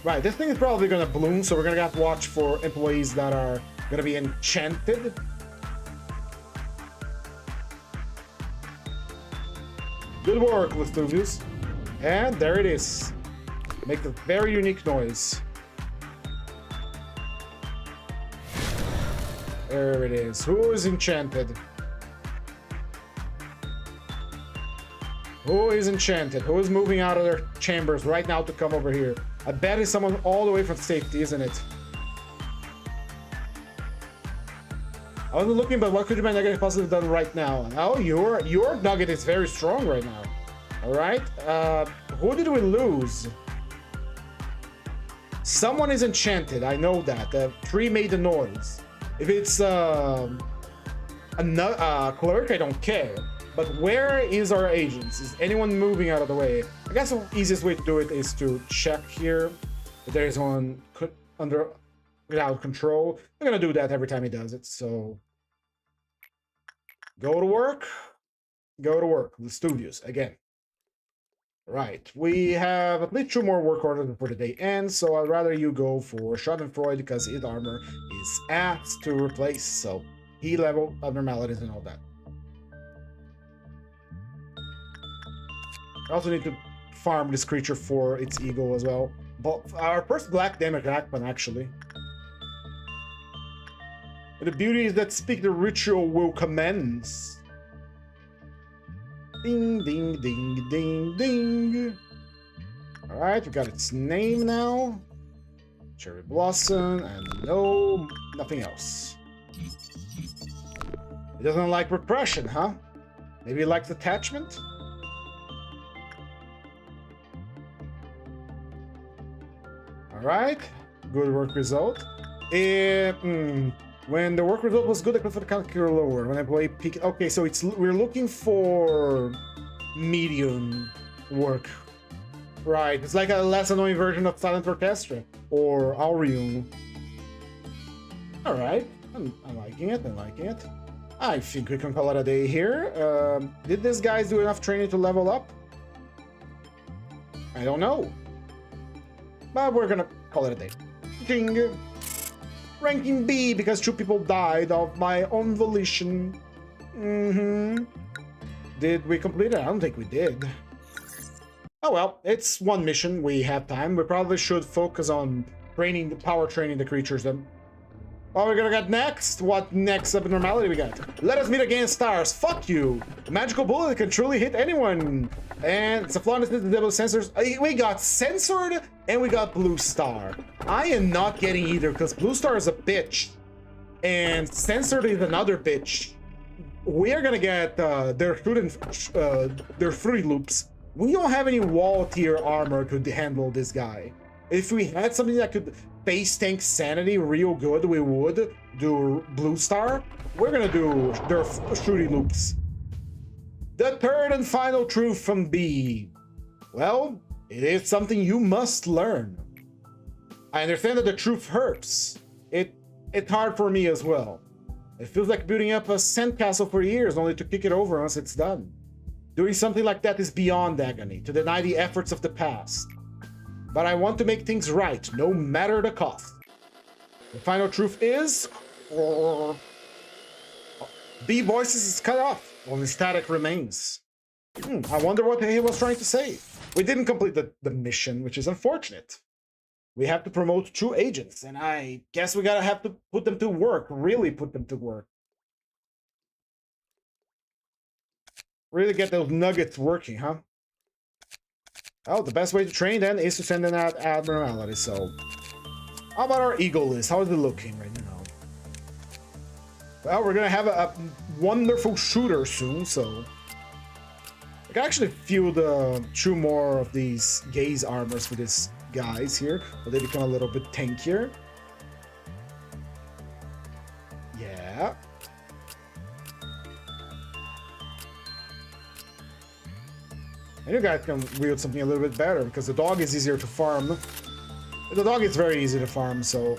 Right, this thing is probably gonna bloom, so we're gonna have to watch for employees that are gonna be enchanted. Good work, Vestuvius. And there it is. Make a very unique noise. There it is. Who is enchanted? Who is enchanted? Who is moving out of their chambers right now to come over here? I bet it's someone all the way from safety, isn't it? I wasn't looking, but what could my negative positive done right now? Oh, your nugget is very strong right now. All right. Who did we lose? Someone is enchanted. I know that. The tree made the noise. If it's a clerk, I don't care. But where is our agents? Is anyone moving out of the way? I guess the easiest way to do it is to check here if there is one without control. I'm gonna do that every time he does it. So go to work. Go to work. The studios again. Right, we have at least 2 more work orders before the day ends, so I'd rather you go for Schadenfreude because his armor is asked to replace, so he level abnormalities and all that. I also need to farm this creature for its ego as well. But our first black demigod, actually. And the beauty is that speak the ritual will commence. Ding, ding, ding, ding, ding. Alright, we got its name now. Cherry Blossom, and no, nothing else. It doesn't like repression, huh? Maybe it likes attachment? Alright, good work result. When the work result was good, I prefer the calculator lower. When I play peak, okay, so we're looking for medium work, right? It's like a less annoying version of Silent Orchestra or Aurium. All right, I'm liking it. I'm liking it. I think we can call it a day here. Did these guys do enough training to level up? I don't know, but we're gonna call it a day. Ding. Ranking B because 2 people died of my own volition. Did we complete it? I don't think we did. Oh well, it's 1 mission. We have time. We probably should focus on power training the creatures then. What are we gonna get next? What next abnormality we got? Let us meet against stars. Fuck you. A magical bullet can truly hit anyone. And it's a flawless double sensors. We got censored and we got blue star. I am not getting either because blue star is a bitch and censored is another bitch. We are gonna get their Fruity Loops. We don't have any wall tier armor to handle this guy. If we had something that could face tank sanity real good, we would do blue star. We're gonna do their Fruity Loops. The third and final truth from B. Well, it is something you must learn. I understand that the truth hurts. It's hard for me as well. It feels like building up a sandcastle for years only to kick it over once it's done. Doing something like that is beyond agony, to deny the efforts of the past. But I want to make things right, no matter the cost. The final truth is... B voices is cut off, only static remains. I wonder what he was trying to say. We didn't complete the mission, which is unfortunate. We have to promote 2 agents, and I guess we gotta have to put them to work, really put them to work. Really get those nuggets working, huh? Oh, the best way to train then is to send in out abnormality, so... How about our Eagle list? How is it looking right now? Well, we're gonna have a wonderful shooter soon, so... I can actually field 2 more of these gaze armors for these guys here, but they become a little bit tankier. Yeah. And you guys can wield something a little bit better because the dog is easier to farm. The dog is very easy to farm, so...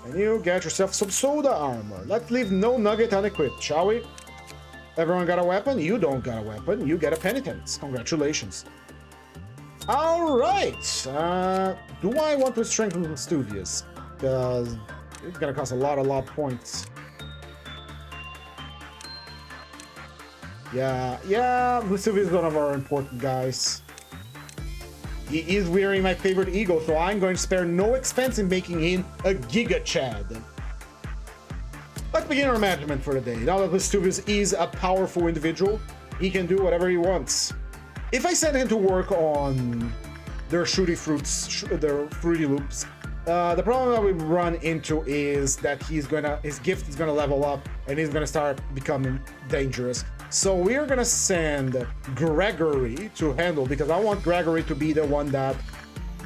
And you get yourself some soda armor. Let's leave no nugget unequipped, shall we? Everyone got a weapon? You don't got a weapon. You get a penitence. Congratulations. Alright! Do I want to strengthen Vestuvius? Because it's gonna cost a lot of points. Yeah, Vesuvius is one of our important guys. He is wearing my favorite eagle, so I'm going to spare no expense in making him a Giga Chad. Let's begin our management for the day. Now that Vesuvius is a powerful individual, he can do whatever he wants. If I send him to work on their Fruity Loops, the problem that we run into is that his gift is gonna level up and he's gonna start becoming dangerous. So we're gonna send Gregory to handle, because I want Gregory to be the one that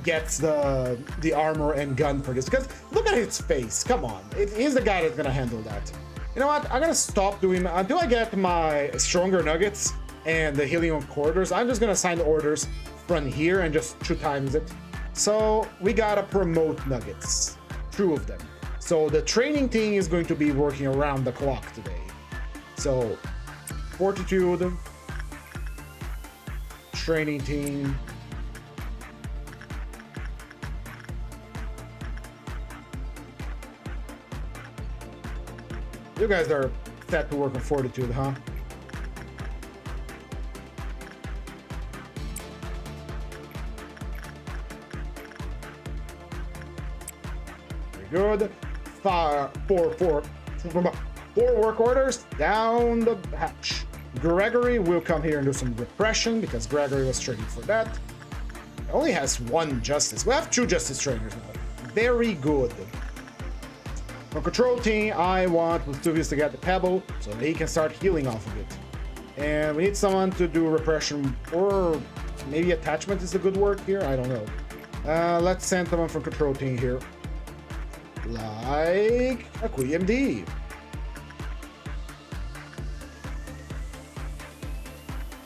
gets the armor and gun for this. Because look at his face, come on, he's the guy that's gonna handle that. You know what? I'm gonna stop doing until I get my stronger nuggets and the healing on corridors. I'm just gonna assign orders from here and just 2 times it. So we gotta promote nuggets, 2 of them. So the training team is going to be working around the clock today. So fortitude, training team. You guys are set to work on fortitude, huh? Very good. 4 work orders down the hatch. Gregory will come here and do some repression because Gregory was training for that. He only has 1 justice. We have 2 justice trainers now. Very good. For control team, I want Vestuvius to get the pebble so that he can start healing off of it. And we need someone to do repression, or maybe attachment is a good word here. I don't know. Let's send someone from control team here, like a QMD.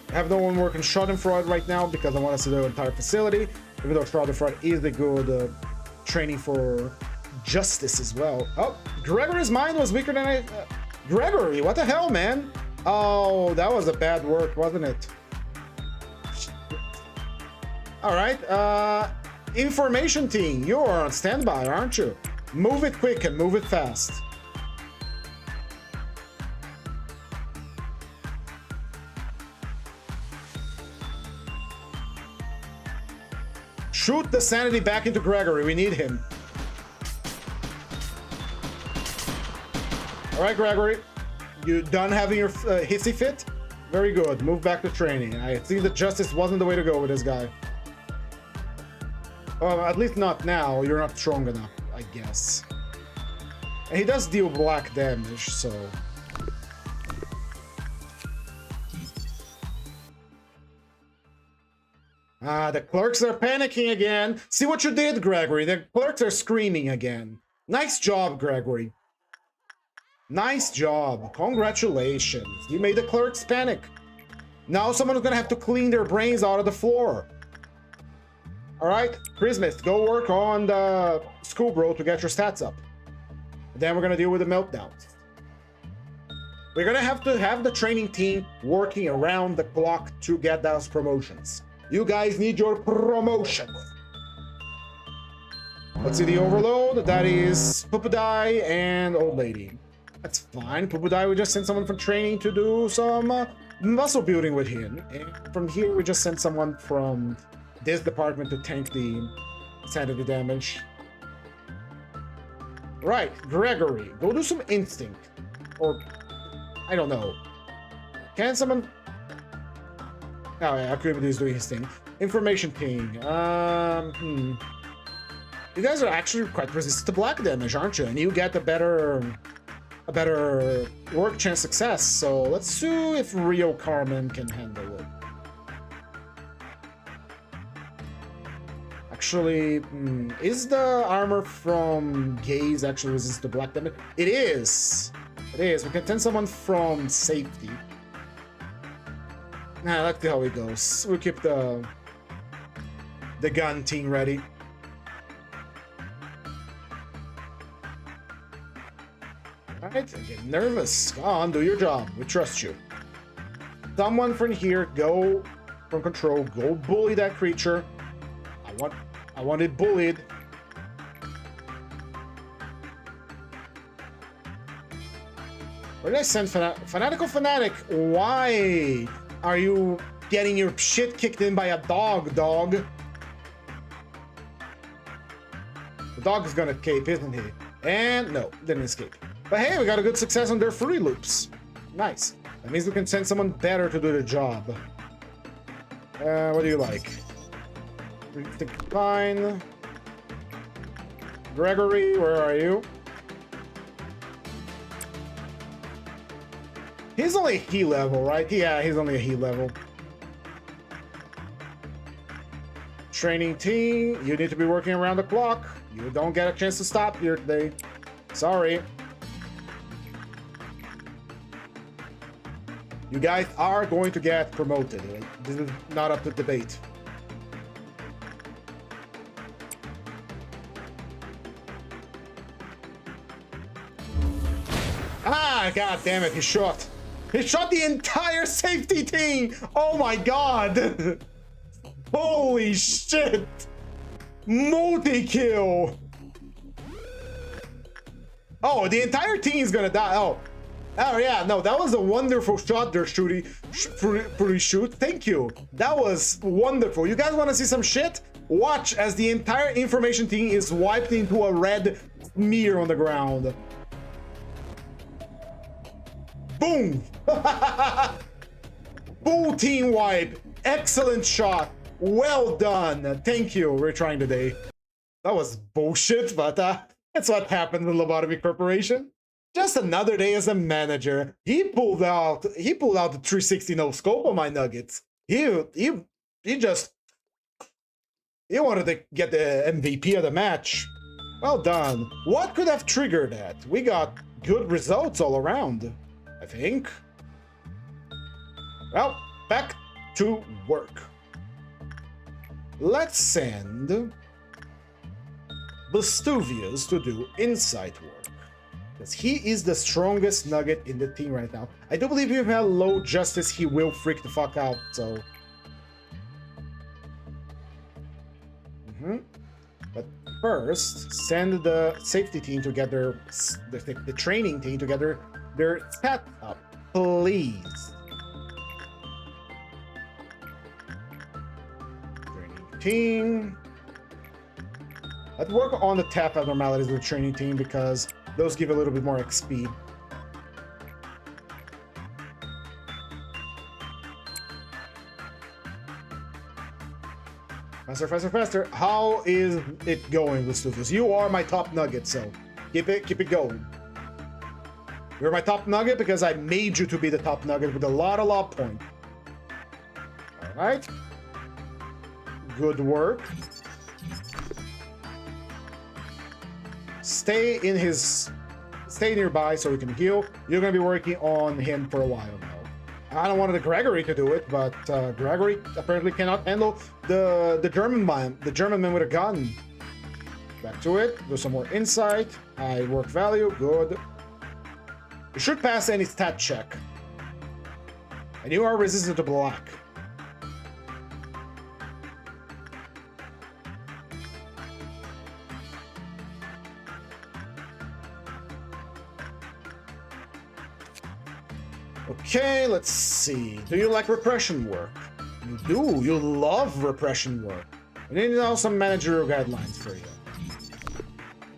I have no one working Schadenfreude right now because I want to see the entire facility, even though Schadenfreude is a good training for justice as well. Oh, Gregory's mind was weaker than I... Gregory, what the hell, man? Oh, that was a bad work, wasn't it? All right, information team, you are on standby, aren't you? Move it quick and move it fast. Shoot the sanity back into Gregory. We need him. All right, Gregory. You done having your hissy fit? Very good. Move back to training. I think that justice wasn't the way to go with this guy. At least not now. You're not strong enough, I guess. And he does deal black damage, so... The clerks are panicking again. See what you did, Gregory. The clerks are screaming again. Nice job, Gregory. Nice job. Congratulations. You made the clerks panic. Now someone's gonna have to clean their brains out of the floor. Alright, Christmas, go work on the school bro to get your stats up. Then we're gonna deal with the meltdowns. We're gonna have to have the training team working around the clock to get those promotions. You guys need your promotions. Let's see the overload. That is Pupudai and Old Lady. That's fine. Pupudai, we just sent someone from training to do some muscle building with him. And from here, we just sent someone from this department to tank the sanity damage. Right, Gregory, go do some instinct. Or, I don't know. Can someone... Oh yeah, Akubity is doing his thing. Information ping. You guys are actually quite resistant to black damage, aren't you? And you get a better work chance success. So let's see if Rio Carmen can handle it. Actually, is the armor from Gaze actually resistant to black damage? It is. It is. We can send someone from safety. Nah, let's see how it goes. We'll keep the gun team ready. Alright, get nervous. Go on, do your job. We trust you. Someone from here, go from control, go bully that creature. I want it bullied. Where did I send Fanatical Fanatic? Why are you getting your shit kicked in by a dog? The dog is gonna escape, isn't he? And no, didn't escape. But hey, we got a good success on their free loops. Nice. That means we can send someone better to do the job. What do you like? Fine. Gregory, where are you? He's only he level, right? Yeah, he's only a he level. Training team, you need to be working around the clock. You don't get a chance to stop here today. Sorry. You guys are going to get promoted. This is not up to debate. Ah, god damn it, he shot. He shot the entire safety team! Oh my god! Holy shit! Multi-kill! Oh, the entire team is gonna die. Oh yeah, no, that was a wonderful shot there, Shooty. Shoot. Thank you. That was wonderful. You guys want to see some shit? Watch as the entire information team is wiped into a red smear on the ground. Boom! Full team wipe. Excellent shot. Well done. Thank you. We're trying today. That was bullshit, but that's what happened in Lobotomy Corporation. Just another day as a manager. He pulled out the 360 no scope on my nuggets. He wanted to get the MVP of the match. Well done. What could have triggered that? We got good results all around, I think. Well, back to work. Let's send Vestuvius to do insight work. Because he is the strongest nugget in the team right now. I do believe if he has low justice, he will freak the fuck out, so... But first, send the safety team to get their... the training team to get their stat up, please. Training team... Let's work on the tap abnormalities of the training team because those give a little bit more XP. Faster, faster, faster. How is it going, Lustufus? You are my top nugget, so keep it going. You're my top nugget because I made you to be the top nugget with a lot of point. All right. Good work. Stay nearby so we can heal. You're gonna be working on him for a while now. I don't want the Gregory to do it, but Gregory apparently cannot handle the German man with a gun. Back to it. Do some more insight. High work value. Good. You should pass any stat check. And you are resistant to black. Okay, let's see. Do you like repression work? You do. You love repression work. We need to know some managerial guidelines for you.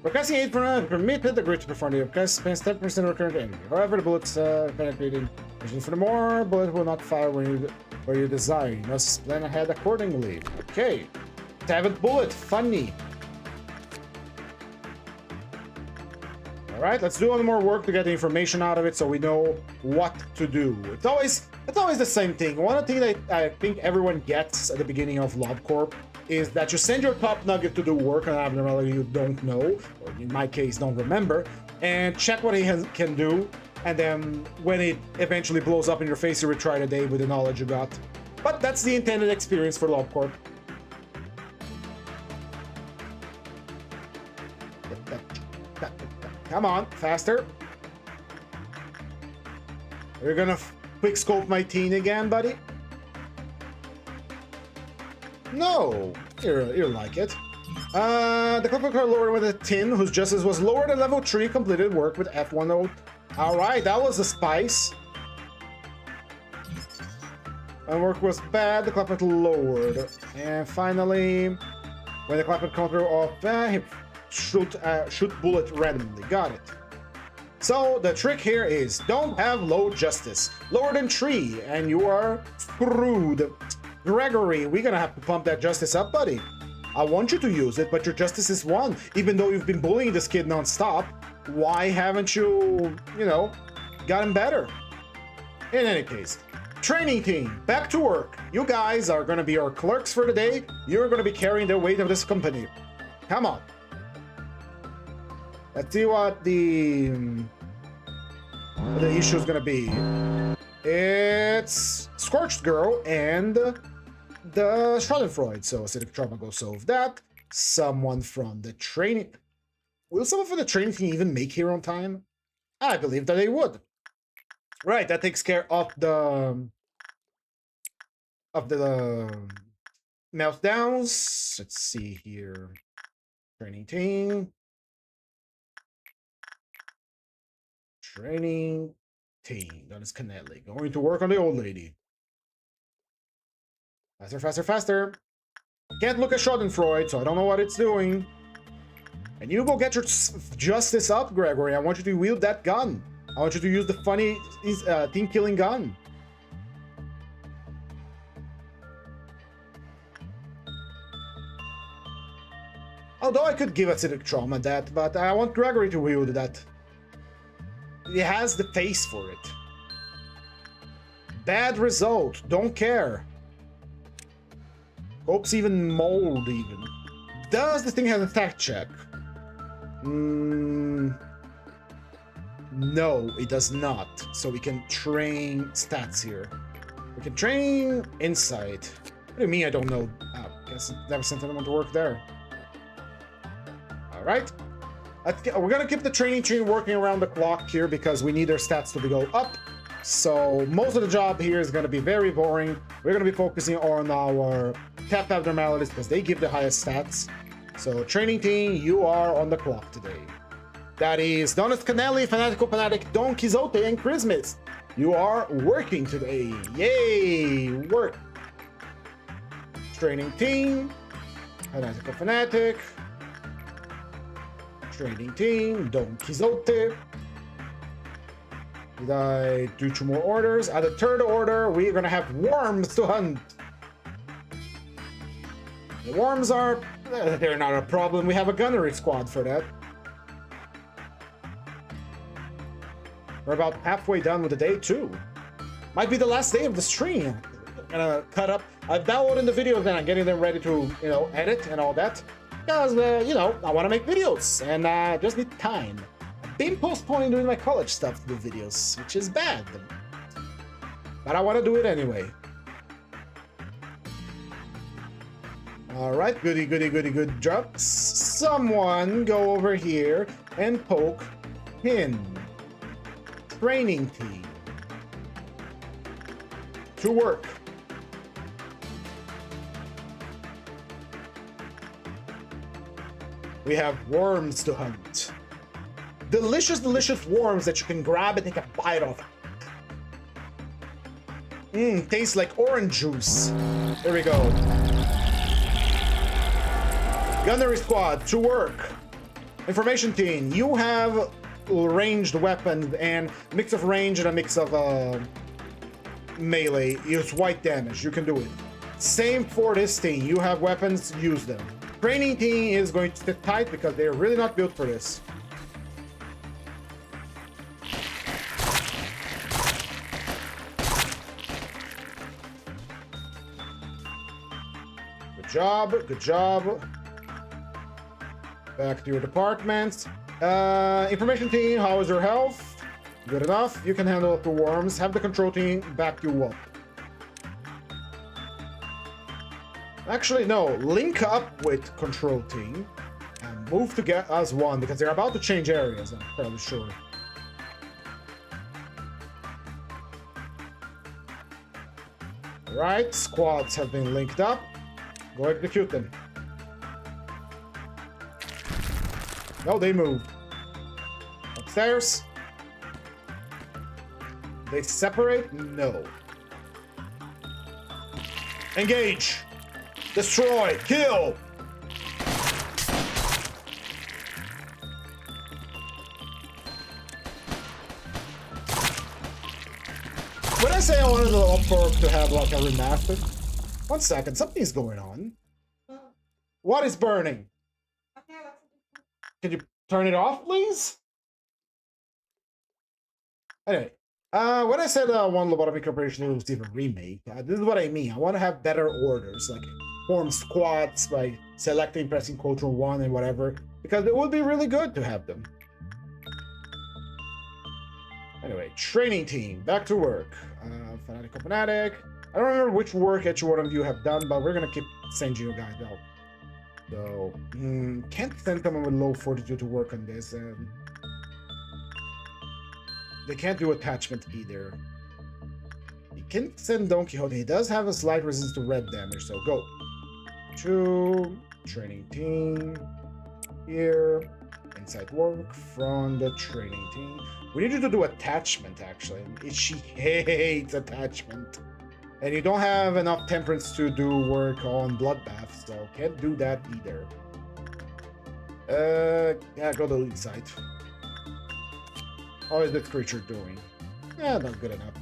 Broadcasting 8% permitted the grid to perform the broadcast spends 10% recurrent energy. However, the bullets penetrating. Furthermore, bullet will not fire where you desire. You must plan ahead accordingly. Okay. Tabbed bullet. Funny. Alright, let's do a little more work to get the information out of it so we know what to do. It's always the same thing. One thing that I think everyone gets at the beginning of Lobcorp is that you send your top nugget to do work on an abnormality you don't know, or in my case, don't remember, and check what he can do, and then when it eventually blows up in your face, you retry the day with the knowledge you got. But that's the intended experience for Lobcorp. Come on, faster. You're gonna quick scope my teen again, buddy? No, you like it. The clipper car lowered with a tin whose justice was lowered at level 3, completed work with F10. Alright, that was a spice. And work was bad, the clapper lowered. And finally, when the clapper counter off, shoot bullet randomly. Got it. So the trick here is don't have low justice. Lower than 3 and you are screwed. Gregory, we're gonna have to pump that justice up, buddy. I want you to use it, but your justice is 1. Even though you've been bullying this kid non-stop, why haven't you, gotten better? In any case, training team, back to work. You guys are gonna be our clerks for the day. You're gonna be carrying the weight of this company. Come on. Let's see what the issue is gonna be. It's Scorched Girl and the Schadenfreude. So acidic trauma goes solve that. Someone from the training. Will someone from the training team even make here on time? I believe that they would. Right, that takes care of the meltdowns. Let's see here. Training team. Training team. That is Canelli. Going to work on the old lady. Faster, faster, faster. Can't look at Schadenfreude, so I don't know what it's doing. And you go get your justice up, Gregory. I want you to wield that gun. I want you to use the funny team-killing gun. Although I could give acidic trauma that, but I want Gregory to wield that. He has the face for it. Bad result. Don't care. Hopes even mold even. Does the thing have an attack check? No, it does not. So we can train stats here. We can train insight. What do you mean I don't know? I guess never sent anyone to work there. Alright. We're gonna keep the training team working around the clock here because we need their stats to go up. So most of the job here is gonna be very boring. We're gonna be focusing on our tap abnormalities because they give the highest stats. So training team, you are on the clock today. That is Donis Canelli, Fanatical Fanatic, Don Quixote, and Christmas. You are working today. Yay! Work. Training team, Fanatical Fanatic. Training team, Don Quixote. Did I do 2 more orders? At the 3rd order, we're gonna have worms to hunt. The worms are... they're not a problem. We have a gunnery squad for that. We're about halfway done with the day, too. Might be the last day of the stream. I'm gonna cut up. I've downloaded the videos and I'm getting them ready to, you know, edit and all that. Because, you know, I want to make videos and I just need time. I've been postponing doing my college stuff to do videos, which is bad. But I want to do it anyway. Alright, goody, goody, goody, good job. Someone go over here and poke pin. Training team. To work. We have worms to hunt. Delicious, delicious worms that you can grab and take a bite of. Tastes like orange juice. There we go. Gunnery squad, to work. Information team, you have ranged weapons and a mix of range and a mix of melee. Use white damage, you can do it. Same for this team, you have weapons, use them. Training team is going to sit tight because they're really not built for this. Good job, good job. Back to your departments. Information team, how is your health? Good enough. You can handle the worms. Have the control team back you up. Actually, no. Link up with control team and move together as one because they're about to change areas, I'm fairly sure. Alright, squads have been linked up. Go execute them. No, they moved. Upstairs. They separate? No. Engage! Destroy! Kill! When I say I wanted the Lobcorp to have like a remaster... One second, something's going on. What is burning? Can you turn it off, please? Anyway, when I said I want Lobotomy Corporation to receive a remake, this is what I mean. I want to have better orders, like form squads by selecting, pressing Ctrl 1 and whatever, because it would be really good to have them. Anyway, training team, back to work. Fanatic. I don't remember which work each one of you have done, but we're gonna keep sending you guys out. So, can't send someone with low fortitude to work on this, and they can't do attachment either. You can send Don Quixote. He does have a slight resistance to red damage, so go. 2, training team, here, inside work, from the training team. We need you to do attachment, actually. She hates attachment. And you don't have enough temperance to do work on bloodbath, so can't do that either. Yeah, go to the inside. How is this creature doing? Yeah, not good enough.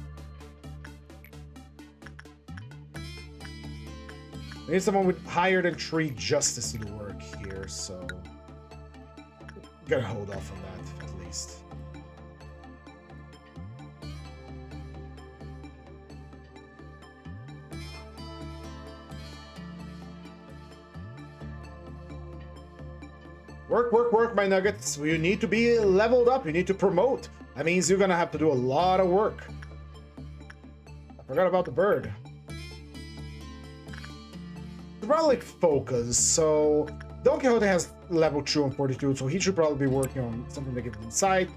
We need someone with higher than 3 justice to do work here, so... Gotta hold off on that, at least. Work, work, work, my nuggets. You need to be leveled up. You need to promote. That means you're gonna have to do a lot of work. I forgot about the bird. It's probably focus, so Don Quixote has level 2 on fortitude, so he should probably be working on something that gives him insight.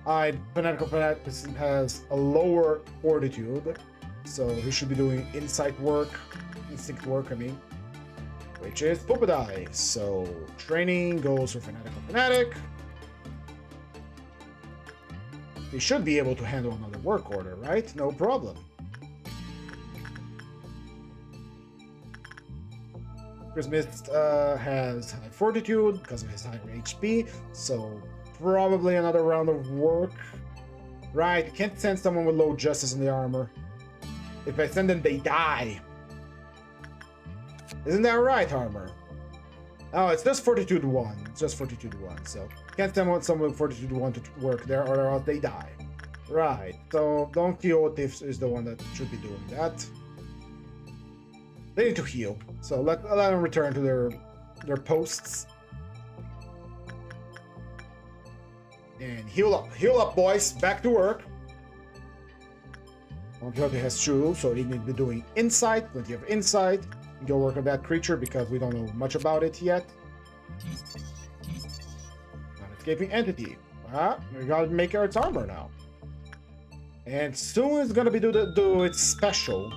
Fanatical Fanatic has a lower fortitude, so he should be doing insight work, instinct work, I mean. Which is Popedai. So training goes for Fanatical Fanatic. He should be able to handle another work order, right? No problem. Chris Mist has high fortitude because of his higher HP, so probably another round of work. Right, can't send someone with low justice in the armor. If I send them, they die. Isn't that right, armor? Oh, it's just 42 to 1. It's just 42 to 1, so can't tell someone 42 to 1 to work there or else they die. Right, so Don Quixote is the one that should be doing that. They need to heal, so let them return to their posts. And heal up, boys. Back to work. Don Quixote has true, so he needs to be doing insight. Plenty of insight. Go work on that creature because we don't know much about it yet. Non-escaping entity. We gotta make its armor now. And soon it's gonna be do its special.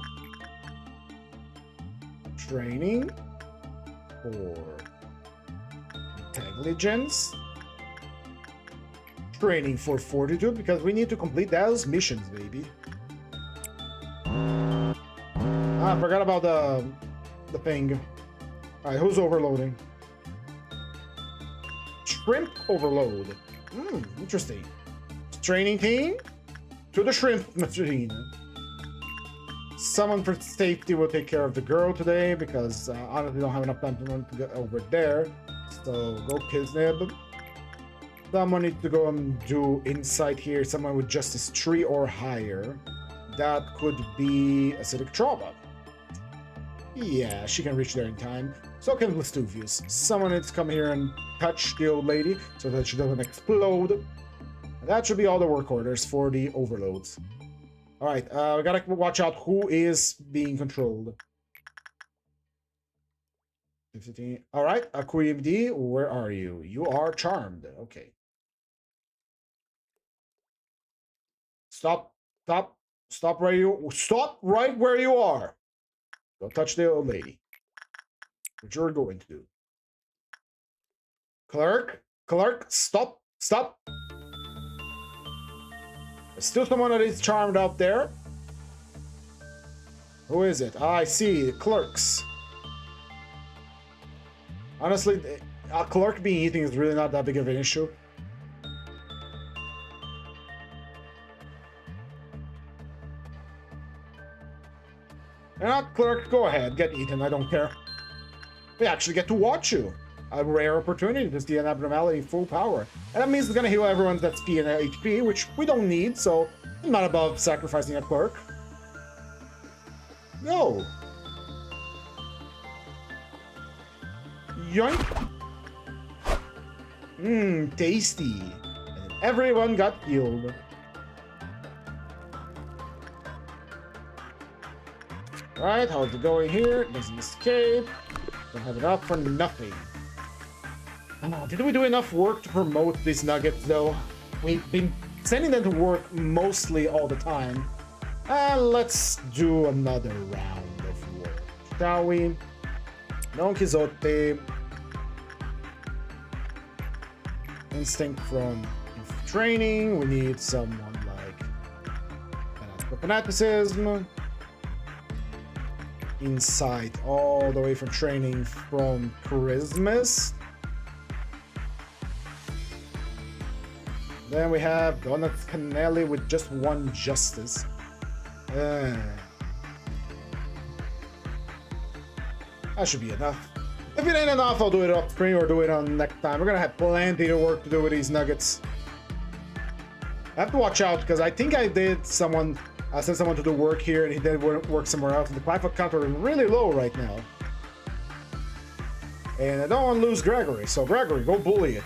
Training for intelligence. Training for fortitude because we need to complete those missions, baby. I forgot about the thing. Alright, who's overloading? Shrimp overload. Interesting. Training team to the shrimp machine. Someone for safety will take care of the girl today because honestly don't have enough time to get over there. So go Kisnib. Someone needs to go and do insight here. Someone with justice 3 or higher. That could be acidic trauma. Yeah, she can reach there in time. So can Vestuvius. Someone needs to come here and touch the old lady so that she doesn't explode. And that should be all the work orders for the overloads. Alright, we gotta watch out who is being controlled. Alright, Aquimd, where are you? You are charmed. Okay. Stop right where you are. Don't touch the old lady. What you're going to do. Clerk, stop. There's still someone that is charmed out there. Who is it? I see, clerks. Honestly, a clerk being eating is really not that big of an issue. You're not clerk, go ahead, get eaten, I don't care. We actually get to watch you. A rare opportunity to see an abnormality full power. And that means it's gonna heal everyone's SP and HP, which we don't need, so I'm not above sacrificing a clerk. Go! Yoink! Tasty. And everyone got healed. Right, how's it going here? Doesn't escape. Don't have it up for nothing. Did we do enough work to promote these nuggets, though? We've been sending them to work mostly all the time. Let's do another round of work, shall we? Don Quixote. Instinct from training. We need someone like fanaticism. Insight all the way from training from charisma. Then we have Donna Canelli with just 1 justice. That should be enough. If it ain't enough, I'll do it off screen or do it on next time. We're gonna have plenty of work to do with these nuggets. I have to watch out because I think I sent someone to do work here and he did work somewhere else. And the Clive counter is really low right now. And I don't want to lose Gregory, so Gregory, go bully it.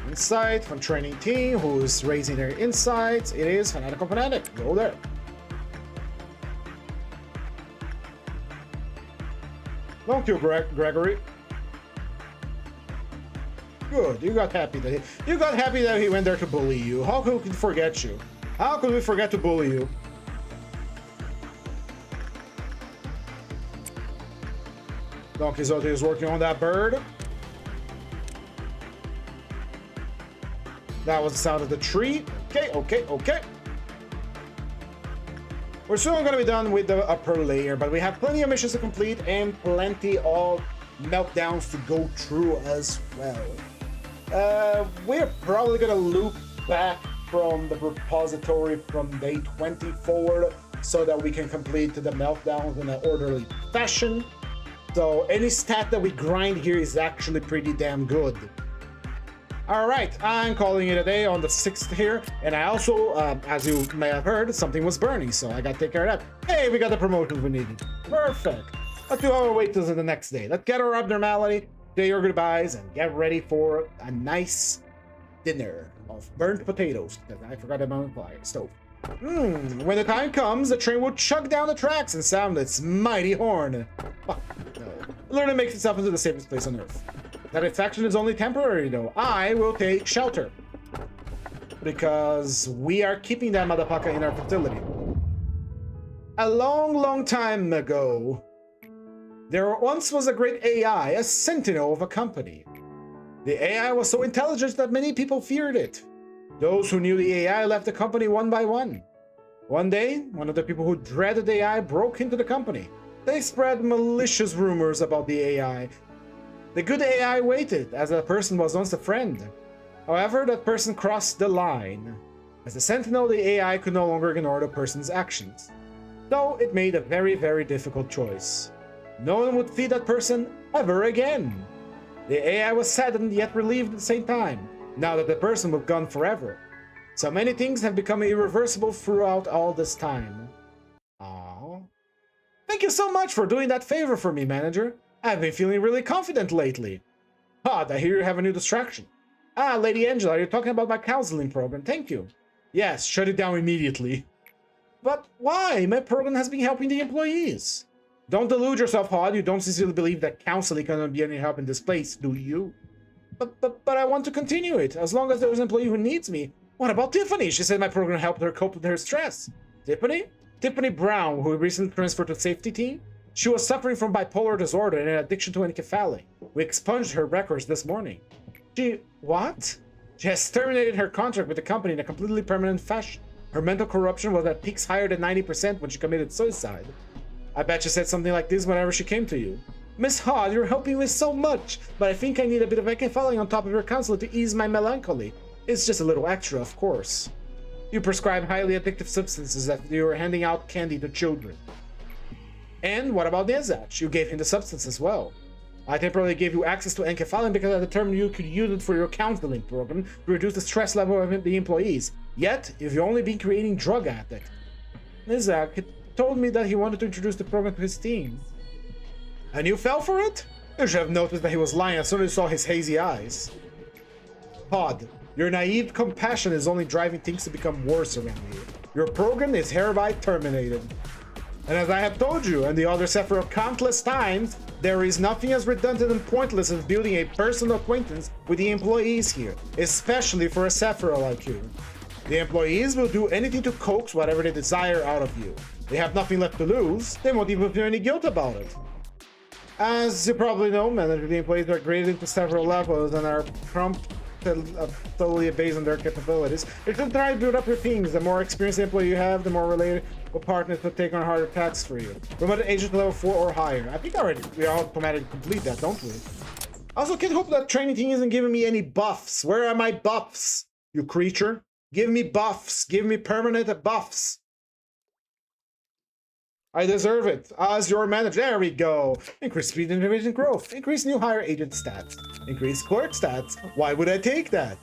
Insight from training team who's raising their insights. It is Fanatical Fanatic. Go there. Don't you, Gregory? Good. You got happy that he went there to bully you. How could we forget you? How could we forget to bully you? Don Quixote is working on that bird. That was the sound of the tree. Okay. We're soon going to be done with the upper layer, but we have plenty of missions to complete and plenty of meltdowns to go through as well. We're probably gonna loop back from the repository from day 20 forward so that we can complete the meltdowns in an orderly fashion. So any stat that we grind here is actually pretty damn good. Alright, I'm calling it a day on the 6th here, and I also, as you may have heard, something was burning, so I gotta take care of that. Hey, we got the promotions we needed. Perfect. Let's do our wait till the next day. Let's get our abnormality, say your goodbyes, and get ready for a nice dinner of burnt potatoes, because I forgot about my fire stove. When the time comes, the train will chug down the tracks and sound its mighty horn. Fuck no. Learn to make itself into the safest place on Earth. Satisfaction is only temporary, though. I will take shelter. Because we are keeping that motherfucker in our facility. A long, long time ago, there once was a great AI, a sentinel of a company. The AI was so intelligent that many people feared it. Those who knew the AI left the company one by one. One day, one of the people who dreaded AI broke into the company. They spread malicious rumors about the AI. The good AI waited, as that person was once a friend. However, that person crossed the line. As a sentinel, the AI could no longer ignore the person's actions. So it made a very, very difficult choice. No one would feed that person ever again. The AI was saddened yet relieved at the same time, now that the person was gone forever. So many things have become irreversible throughout all this time. Aww. Thank you so much for doing that favor for me, manager. I've been feeling really confident lately. Odd, I hear you have a new distraction. Ah, Lady Angela, you're talking about my counseling program, thank you. Yes, shut it down immediately. But why? My program has been helping the employees. Don't delude yourself, Hod. You don't sincerely believe that counseling cannot be any help in this place, do you? But I want to continue it, as long as there's an employee who needs me. What about Tiffany? She said my program helped her cope with her stress. Tiffany? Tiffany Brown, who recently transferred to safety team? She was suffering from bipolar disorder and an addiction to encephaly. We expunged her records this morning. What? She has terminated her contract with the company in a completely permanent fashion. Her mental corruption was at peaks higher than 90% when she committed suicide. I bet she said something like this whenever she came to you. Miss Hod, you're helping me so much, but I think I need a bit of encephaly on top of your counseling to ease my melancholy. It's just a little extra, of course. You prescribe highly addictive substances that you are handing out candy to children. And what about Nezach? You gave him the substance as well. I temporarily gave you access to enkephalin because I determined you could use it for your counseling program to reduce the stress level of the employees. Yet, you've only been creating drug addicts. Nezach told me that he wanted to introduce the program to his team. And you fell for it? You should have noticed that he was lying as soon as you saw his hazy eyes. Pod, your naive compassion is only driving things to become worse around here. Your program is hereby terminated. And as I have told you and the other Sephiroth countless times, there is nothing as redundant and pointless as building a personal acquaintance with the employees here, especially for a Sephiroth like you. The employees will do anything to coax whatever they desire out of you. They have nothing left to lose, they won't even feel any guilt about it. As you probably know, manager, the employees are graded into several levels and are totally based on their capabilities. If you try to build up your teams, the more experienced the employee you have, the more related partners will take on harder tasks for you. Promote agent level 4 or higher. I think we automatically complete that, don't we? I also can't hope that training team isn't giving me any buffs. Where are my buffs, you creature? Give me buffs. Give me permanent buffs. I deserve it. As your manager, there we go. Increase speed and division growth. Increase new hire agent stats. Increase clerk stats. Why would I take that?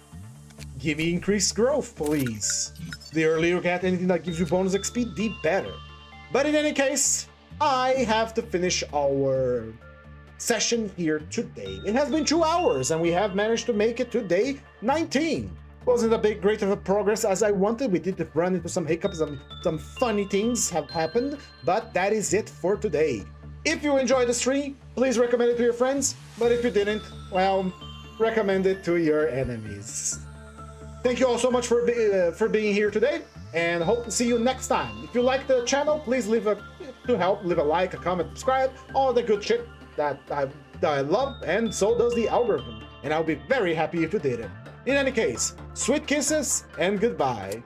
Give me increased growth, please. The earlier you get anything that gives you bonus XP, the better. But in any case, I have to finish our session here today. It has been 2 hours and we have managed to make it to day 19. Wasn't a big great of a progress as I wanted. We did run into some hiccups and some funny things have happened, but that is it for today. If you enjoyed the stream, please recommend it to your friends, but if you didn't, well, recommend it to your enemies. Thank you all so much for being here today, and hope to see you next time. If you like the channel, please leave a like, a comment, subscribe, all the good shit that I love, and so does the algorithm. And I'll be very happy if you did it. In any case, sweet kisses and goodbye.